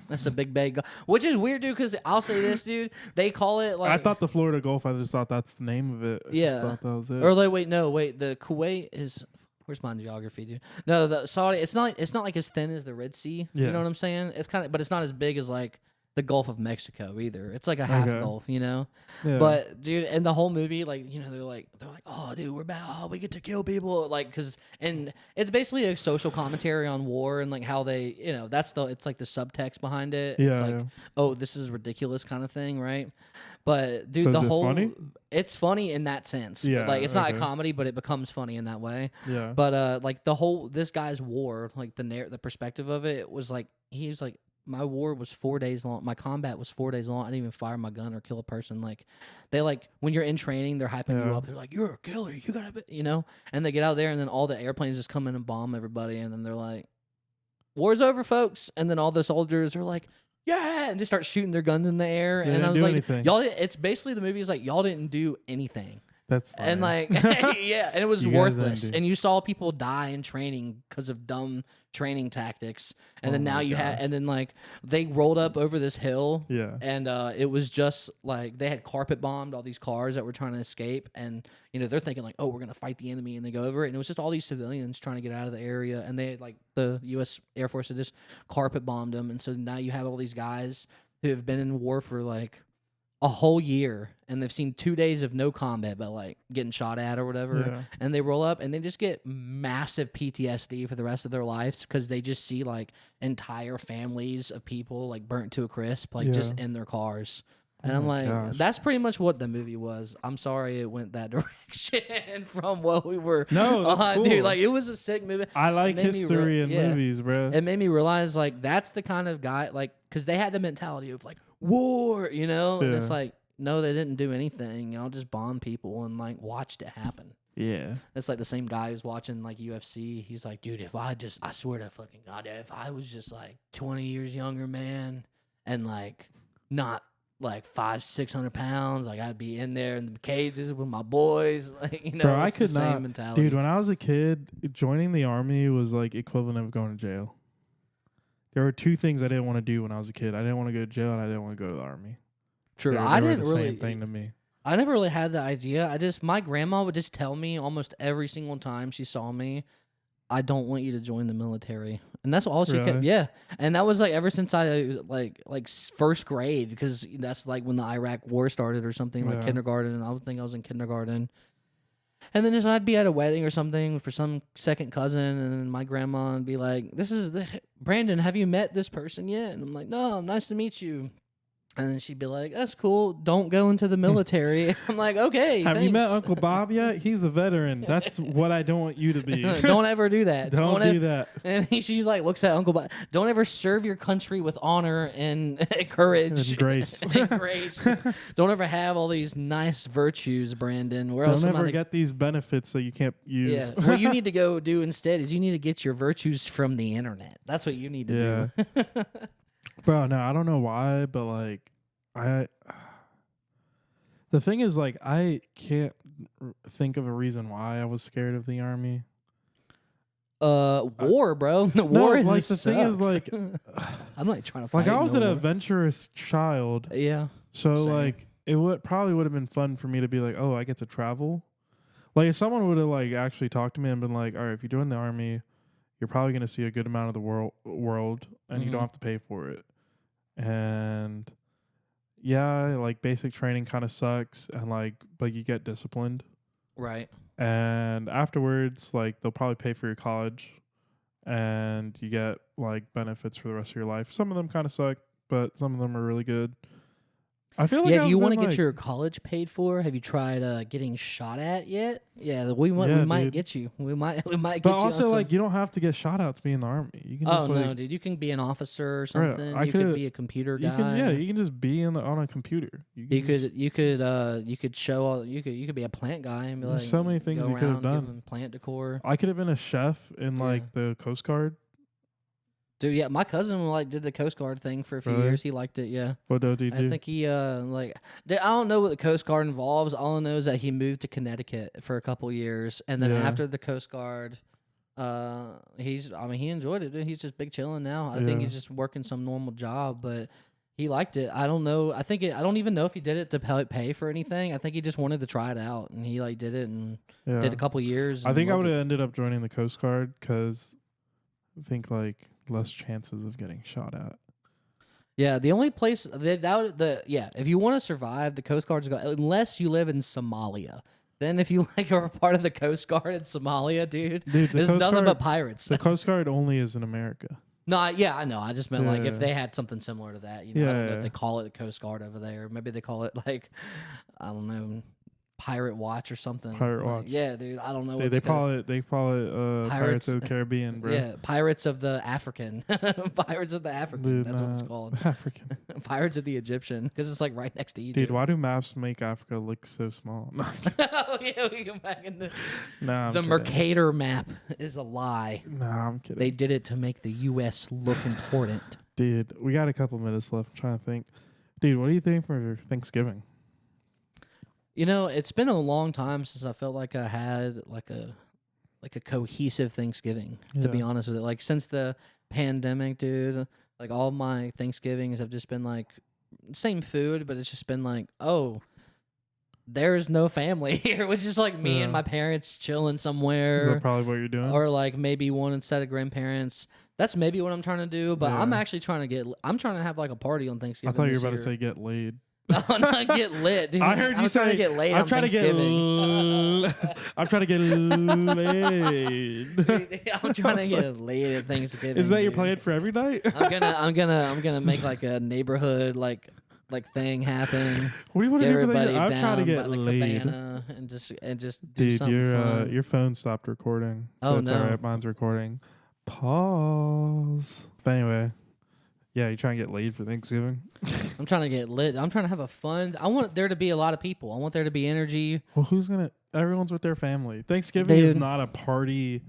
Speaker 2: That's a big bay, which is weird, dude. Because I'll say this, dude. They call it like
Speaker 11: I thought the Florida Gulf. I just thought that's the name of it. I
Speaker 2: Yeah.
Speaker 11: just thought that was it.
Speaker 2: Or like, wait, no, wait. The Kuwait is. Where's my geography, dude? No, the Saudi. It's not like as thin as the Red Sea.
Speaker 11: Yeah.
Speaker 2: You know what I'm saying? It's kind of, but it's not as big as like the Gulf of Mexico either. It's like a half
Speaker 11: Okay.
Speaker 2: Gulf, you know.
Speaker 11: Yeah.
Speaker 2: But dude, and the whole movie, like, you know, they're like, oh, dude, we're back. Oh, we get to kill people, like, and it's basically a social commentary on war and like how they, you know, it's like the subtext behind it. It's
Speaker 11: Yeah,
Speaker 2: like,
Speaker 11: yeah.
Speaker 2: oh, this is ridiculous kind of thing, right? But dude,
Speaker 11: So
Speaker 2: the
Speaker 11: is it
Speaker 2: whole
Speaker 11: funny?
Speaker 2: It's funny in that sense.
Speaker 11: Yeah,
Speaker 2: like it's not a
Speaker 11: okay.
Speaker 2: comedy, but it becomes funny in that way.
Speaker 11: yeah.
Speaker 2: But like this guy's war, like the perspective of it was like he was like, my war was 4 days long. My combat was 4 days long. I didn't even fire my gun or kill a person. Like they like when you're in training, they're hyping you
Speaker 11: Yeah.
Speaker 2: up. They're like, you're a killer. You gotta be, you know. And they get out there, and then all the airplanes just come in and bomb everybody. And then they're like, war's over, folks. And then all the soldiers are like, yeah, and just start shooting their guns in the air.
Speaker 11: They
Speaker 2: and I
Speaker 11: didn't
Speaker 2: was
Speaker 11: do
Speaker 2: like,
Speaker 11: anything.
Speaker 2: y'all. It's basically the movie is like y'all didn't do anything.
Speaker 11: That's fine.
Speaker 2: And like, yeah, and it was
Speaker 11: You guys
Speaker 2: worthless.
Speaker 11: didn't do-
Speaker 2: And you saw people die in training because of dumb training tactics. And then
Speaker 11: Oh
Speaker 2: now
Speaker 11: my
Speaker 2: you had,
Speaker 11: gosh.
Speaker 2: and then like they rolled up over this hill.
Speaker 11: Yeah.
Speaker 2: And it was just like they had carpet bombed all these cars that were trying to escape. And you know they're thinking like, oh, we're gonna fight the enemy, and they go over it, and it was just all these civilians trying to get out of the area. And they had, like the U.S. Air Force had just carpet bombed them, and so now you have all these guys who have been in war for like a whole year, and they've seen 2 days of no combat, but like getting shot at or whatever.
Speaker 11: Yeah.
Speaker 2: And they roll up and they just get massive PTSD for the rest of their lives because they just see like entire families of people like burnt to a crisp, like just
Speaker 11: Yeah.
Speaker 2: in their cars. And
Speaker 11: Oh
Speaker 2: I'm
Speaker 11: my
Speaker 2: like,
Speaker 11: gosh.
Speaker 2: that's pretty much what the movie was. I'm sorry it went that direction from what we were.
Speaker 11: No, that's
Speaker 2: on,
Speaker 11: cool.
Speaker 2: dude. Like it was a sick movie.
Speaker 11: I like
Speaker 2: It made me
Speaker 11: history in
Speaker 2: yeah.
Speaker 11: movies, bro.
Speaker 2: It made me realize like that's the kind of guy like because they had the mentality of like war, you know, and it's
Speaker 11: Yeah.
Speaker 2: like no, they didn't do anything. Y'all just bombed people and like watched it happen.
Speaker 11: Yeah.
Speaker 2: It's like the same guy who's watching like UFC. He's like, dude, I swear to fucking God, if I was just like 20 years younger, man, and like not like 500-600 pounds, like I'd be in there in the cages with my boys, like you know.
Speaker 11: Bro, I
Speaker 2: it's
Speaker 11: could
Speaker 2: the same
Speaker 11: not.
Speaker 2: mentality.
Speaker 11: Dude, when I was a kid, joining the army was like equivalent of going to jail. There were two things I didn't want to do when I was a kid. I didn't want to go to jail, and I didn't want to go to the army.
Speaker 2: True,
Speaker 11: They
Speaker 2: I
Speaker 11: were
Speaker 2: didn't
Speaker 11: the
Speaker 2: really.
Speaker 11: same thing to me.
Speaker 2: I never really had the idea. My grandma would just tell me almost every single time she saw me, I don't want you to join the military. And that's all she kept.
Speaker 11: Really?
Speaker 2: Yeah. And that was like ever since I was like first grade because that's like when the Iraq war started or something like
Speaker 11: Yeah.
Speaker 2: kindergarten. And I was was in kindergarten. And then if I'd be at a wedding or something for some second cousin, and then my grandma would be like, Brandon, have you met this person yet? And I'm like, no, nice to meet you. And then she'd be like, that's cool. Don't go into the military. I'm like, okay,
Speaker 11: Have
Speaker 2: thanks.
Speaker 11: you met Uncle Bob yet? He's a veteran. That's what I don't want you to be.
Speaker 2: Don't ever do that.
Speaker 11: Don't do that.
Speaker 2: And she like looks at Uncle Bob. Don't ever serve your country with honor and courage.
Speaker 11: And grace.
Speaker 2: And grace. Don't ever have all these nice virtues, Brandon. Where else
Speaker 11: Don't
Speaker 2: am I
Speaker 11: ever
Speaker 2: to-
Speaker 11: get these benefits that you can't use.
Speaker 2: Yeah. What you need to go do instead is you need to get your virtues from the internet. That's what you need to do.
Speaker 11: Bro, no, I don't know why, but like the thing is, like, I can't think of a reason why I was scared of the army.
Speaker 2: War, bro. The
Speaker 11: No,
Speaker 2: war
Speaker 11: like
Speaker 2: just
Speaker 11: the thing is,
Speaker 2: sucks.
Speaker 11: like,
Speaker 2: I'm not trying to fight.
Speaker 11: like I was
Speaker 2: no
Speaker 11: an
Speaker 2: war.
Speaker 11: adventurous child,
Speaker 2: Yeah.
Speaker 11: so
Speaker 2: Same.
Speaker 11: like it would have been fun for me to be like, oh, I get to travel. Like if someone would have like actually talked to me and been like, all right, if you join the army, you're probably gonna see a good amount of the world, and you don't have to pay for it. And yeah, like basic training kind of sucks, and like, but you get disciplined.
Speaker 2: Right.
Speaker 11: And afterwards, like they'll probably pay for your college, and you get like benefits for the rest of your life. Some of them kind of suck, but some of them are really good. I feel like
Speaker 2: Yeah, you want to
Speaker 11: like,
Speaker 2: get your college paid for? Have you tried getting shot at yet? Yeah, we might
Speaker 11: dude.
Speaker 2: get you. We might get
Speaker 11: But
Speaker 2: you.
Speaker 11: also,
Speaker 2: on
Speaker 11: like, you don't have to get shot at to be in the army. You can
Speaker 2: oh
Speaker 11: just,
Speaker 2: no,
Speaker 11: like,
Speaker 2: dude, you can be an officer or
Speaker 11: Right,
Speaker 2: something.
Speaker 11: I
Speaker 2: You could
Speaker 11: could-
Speaker 2: be a computer guy.
Speaker 11: you can just be on a computer.
Speaker 2: You could show all. You could be a plant guy and be
Speaker 11: There's
Speaker 2: like,
Speaker 11: so many things
Speaker 2: go
Speaker 11: you could have
Speaker 2: around
Speaker 11: done.
Speaker 2: giving plant decor.
Speaker 11: I could have been a chef in
Speaker 2: Yeah.
Speaker 11: like the Coast Guard.
Speaker 2: Dude, yeah, my cousin like did the Coast Guard thing for a few
Speaker 11: Really?
Speaker 2: years. He liked it. Yeah.
Speaker 11: What did he do?
Speaker 2: I think he I don't know what the Coast Guard involves. All I know is that he moved to Connecticut for a couple years, and then
Speaker 11: Yeah.
Speaker 2: after the Coast Guard, he enjoyed it. Dude. He's just big chilling now. I think
Speaker 11: Yeah.
Speaker 2: he's just working some normal job, but he liked it. I don't know. I don't even know if he did it to pay for anything. I think he just wanted to try it out, and he like did it and
Speaker 11: Yeah.
Speaker 2: did a couple years.
Speaker 11: I
Speaker 2: and
Speaker 11: think I
Speaker 2: loved
Speaker 11: would
Speaker 2: it.
Speaker 11: have ended up joining the Coast Guard because I think like less chances of getting shot at.
Speaker 2: Yeah, the only place if you want to survive, the Coast Guard's go unless you live in Somalia. Then if you like are a part of the Coast Guard in Somalia, dude
Speaker 11: Dude, the
Speaker 2: there's
Speaker 11: Coast
Speaker 2: nothing but
Speaker 11: Guard-
Speaker 2: pirates.
Speaker 11: The Coast Guard only is in America.
Speaker 2: No, yeah, I know. I just meant like if
Speaker 11: Yeah.
Speaker 2: they had something similar to that. You know, I don't know
Speaker 11: Yeah.
Speaker 2: if they call it the Coast Guard over there. Maybe they call it like I don't know, Pirate Watch or something.
Speaker 11: Pirate
Speaker 2: Like,
Speaker 11: Watch.
Speaker 2: yeah, dude. I don't know.
Speaker 11: They
Speaker 2: what
Speaker 11: call it Pirates of the Caribbean, bro.
Speaker 2: Yeah, Pirates of the African. Pirates of the African.
Speaker 11: Dude,
Speaker 2: That's what it's
Speaker 11: nah,
Speaker 2: called.
Speaker 11: African.
Speaker 2: Pirates of the Egyptian, because it's like right next to Egypt.
Speaker 11: Dude, why do maps make Africa look so small?
Speaker 2: Oh yeah, we go back in the
Speaker 11: Nah, I'm
Speaker 2: the
Speaker 11: kidding.
Speaker 2: Mercator map is a lie.
Speaker 11: Nah, I'm kidding.
Speaker 2: They did it to make the U.S. look important.
Speaker 11: Dude, we got a couple minutes left. I'm trying to think. Dude, what do you think for Thanksgiving?
Speaker 2: You know, it's been a long time since I felt like I had like a cohesive Thanksgiving. To be
Speaker 11: Yeah.
Speaker 2: honest with it, like since the pandemic, dude, like all my Thanksgivings have just been like same food, but it's just been like, oh, there's no family here. It was just like me
Speaker 11: Yeah.
Speaker 2: and my parents chilling
Speaker 11: Is
Speaker 2: somewhere.
Speaker 11: that probably what you're doing?
Speaker 2: Or like maybe one set of grandparents. That's maybe what I'm trying to do, but I'm
Speaker 11: Yeah.
Speaker 2: actually trying to have like a party on
Speaker 11: I
Speaker 2: Thanksgiving.
Speaker 11: thought you were
Speaker 2: this
Speaker 11: about to
Speaker 2: year.
Speaker 11: say get laid.
Speaker 2: Oh, not get lit, dude.
Speaker 11: I heard you
Speaker 2: I'm trying
Speaker 11: say
Speaker 2: to get laid
Speaker 11: I'm
Speaker 2: on
Speaker 11: trying to get
Speaker 2: Thanksgiving.
Speaker 11: I'm trying to get laid.
Speaker 2: Dude, I'm trying to get laid at Thanksgiving.
Speaker 11: Is that your
Speaker 2: dude.
Speaker 11: plan for every night?
Speaker 2: I'm gonna make like a neighborhood like thing happen.
Speaker 11: What do you want
Speaker 2: Get
Speaker 11: to do for
Speaker 2: everybody
Speaker 11: that? I'm
Speaker 2: down
Speaker 11: trying to get
Speaker 2: by the
Speaker 11: laid.
Speaker 2: cabana and just do
Speaker 11: Dude,
Speaker 2: something fun.
Speaker 11: your phone stopped recording.
Speaker 2: Oh,
Speaker 11: That's
Speaker 2: no.
Speaker 11: alright, mine's recording. Pause. But anyway, yeah, you trying to get laid for Thanksgiving?
Speaker 2: I'm trying to get lit. I'm trying to have a fun. I want there to be a lot of people. I want there to be energy.
Speaker 11: Well, everyone's with their family. Thanksgiving is
Speaker 2: Dude.
Speaker 11: not a party.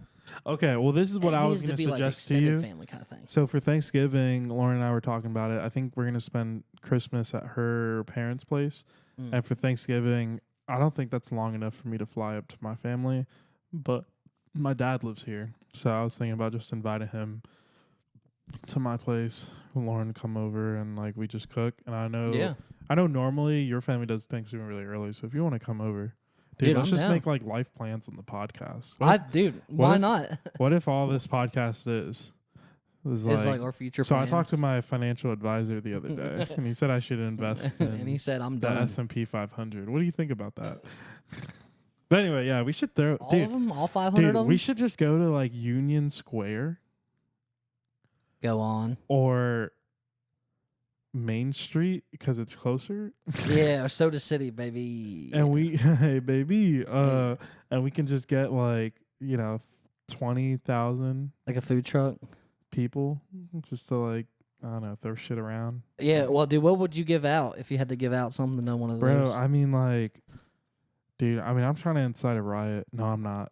Speaker 11: Okay, well, this is what
Speaker 2: It
Speaker 11: I was
Speaker 2: needs
Speaker 11: going to
Speaker 2: be like
Speaker 11: suggest to
Speaker 2: extended
Speaker 11: you.
Speaker 2: family kind of thing.
Speaker 11: So for Thanksgiving, Lauren and I were talking about it. I think we're going to spend Christmas at her parents' place.
Speaker 2: Mm.
Speaker 11: And for Thanksgiving, I don't think that's long enough for me to fly up to my family. But my dad lives here. So I was thinking about just inviting him to my place. Lauren come over and like we just cook. And I know normally your family does Thanksgiving really early. So if you want to come over, dude, let's
Speaker 2: I'm
Speaker 11: just
Speaker 2: down.
Speaker 11: make like life plans on the podcast.
Speaker 2: Why
Speaker 11: if-
Speaker 2: not?
Speaker 11: What if all this podcast is
Speaker 2: It's like our future
Speaker 11: so
Speaker 2: plans.
Speaker 11: I talked to my financial advisor the other day, and he said I should invest in
Speaker 2: and he said, I'm
Speaker 11: the
Speaker 2: done.
Speaker 11: S&P 500. What do you think about that? But anyway, yeah, we should throw
Speaker 2: All of them, all 500
Speaker 11: Dude,
Speaker 2: of them.
Speaker 11: we should just go to like Union Square
Speaker 2: Go on.
Speaker 11: or Main Street because it's closer.
Speaker 2: Yeah, or Soda City, baby.
Speaker 11: And we, hey baby, and we can just get like 20,000
Speaker 2: like a food truck.
Speaker 11: people just to like I don't know throw shit around.
Speaker 2: Yeah, well, dude, what would you give out if you had to give out something to one of
Speaker 11: Bro,
Speaker 2: those?
Speaker 11: I mean like, dude, I'm trying to incite a riot. No, I'm not.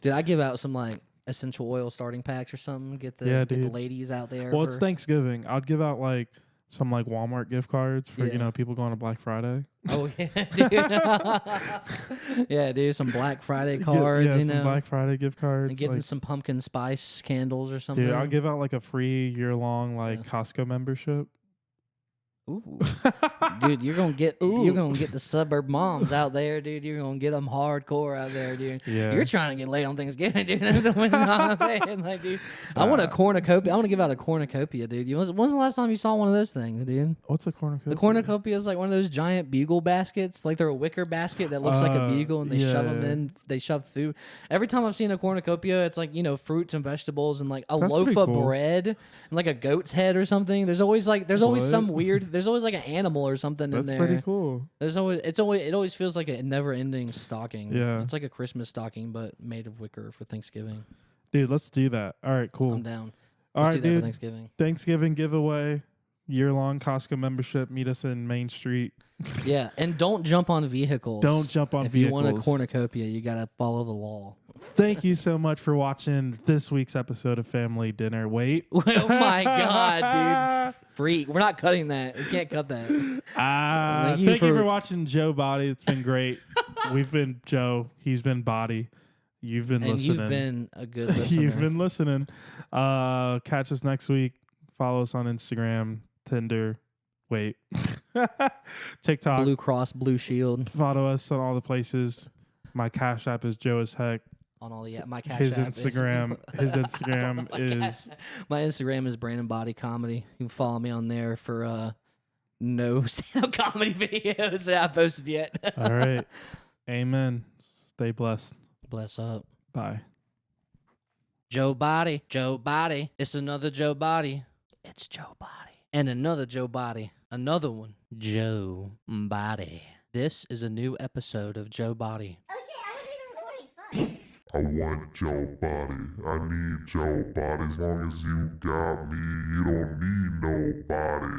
Speaker 2: Did I give out some like essential oil starting packs or something? Get the
Speaker 11: Yeah,
Speaker 2: get the
Speaker 11: dude.
Speaker 2: ladies out there.
Speaker 11: Well, it's Thanksgiving. I'd give out like some like Walmart gift cards for
Speaker 2: Yeah.
Speaker 11: people going to Black Friday.
Speaker 2: Oh yeah, dude. Yeah, dude. Some Black Friday cards.
Speaker 11: Yeah,
Speaker 2: you
Speaker 11: some
Speaker 2: know,
Speaker 11: Black Friday gift cards.
Speaker 2: and getting
Speaker 11: like,
Speaker 2: some pumpkin spice candles or something.
Speaker 11: dude, I'll give out like a free year-long like Costco membership.
Speaker 2: Ooh. Dude, you're gonna get the suburb moms out there, dude. You're gonna get them hardcore out there, dude.
Speaker 11: Yeah.
Speaker 2: You're trying to get laid on Thanksgiving, dude. That's what I'm saying. Like, dude, I want a cornucopia. I want to give out a cornucopia, dude. When's the last time you saw one of those things, dude?
Speaker 11: What's a cornucopia?
Speaker 2: The cornucopia is like one of those giant bugle baskets. Like they're a wicker basket that looks like a bugle, and they shove them in. They shove food. Every time I've seen a cornucopia, it's like fruits and vegetables and like a
Speaker 11: That's
Speaker 2: loaf
Speaker 11: pretty
Speaker 2: of
Speaker 11: cool.
Speaker 2: bread and like a goat's head or something. There's always some
Speaker 11: What?
Speaker 2: weird. There's always like an animal or something in
Speaker 11: That's
Speaker 2: there.
Speaker 11: pretty cool.
Speaker 2: There's always it always feels like a never-ending stocking.
Speaker 11: Yeah.
Speaker 2: It's like a Christmas stocking but made of wicker for Thanksgiving.
Speaker 11: Dude, let's do that. All right, cool.
Speaker 2: I'm down.
Speaker 11: All
Speaker 2: Let's
Speaker 11: right,
Speaker 2: do that for
Speaker 11: dude.
Speaker 2: Thanksgiving.
Speaker 11: Thanksgiving giveaway, year-long Costco membership. Meet us in Main Street.
Speaker 2: Yeah, and don't jump on vehicles.
Speaker 11: Don't jump on
Speaker 2: if
Speaker 11: vehicles.
Speaker 2: you want a cornucopia, you gotta follow the law.
Speaker 11: Thank you so much for watching this week's episode of Family Dinner. Wait.
Speaker 2: Oh my god, dude. Freak. We're not cutting that. We can't cut that.
Speaker 11: Thank you for watching JoBodie. It's been great. We've been Joe. He's been Body. You've been
Speaker 2: And
Speaker 11: listening.
Speaker 2: you've been a good listener.
Speaker 11: You've been listening. Catch us next week. Follow us on Instagram, Tinder. Wait. TikTok.
Speaker 2: Blue Cross Blue Shield
Speaker 11: Follow us on all the places. My Cash App is Joe as heck.
Speaker 2: on all the my cash
Speaker 11: His
Speaker 2: app
Speaker 11: Instagram. His Instagram is.
Speaker 2: my Instagram is Brandon Body Comedy. You can follow me on there for no stand-up comedy videos that I've posted yet.
Speaker 11: All right. Amen. Stay blessed.
Speaker 2: Bless up.
Speaker 11: Bye.
Speaker 2: JoBodie. JoBodie. It's another JoBodie. It's JoBodie. And another JoBodie. Another one. JoBodie. This is a new episode of JoBodie.
Speaker 10: Oh shit, I wasn't even recording. Fuck.
Speaker 1: I want JoBodie. I need JoBodie. As long as you got me, you don't need nobody.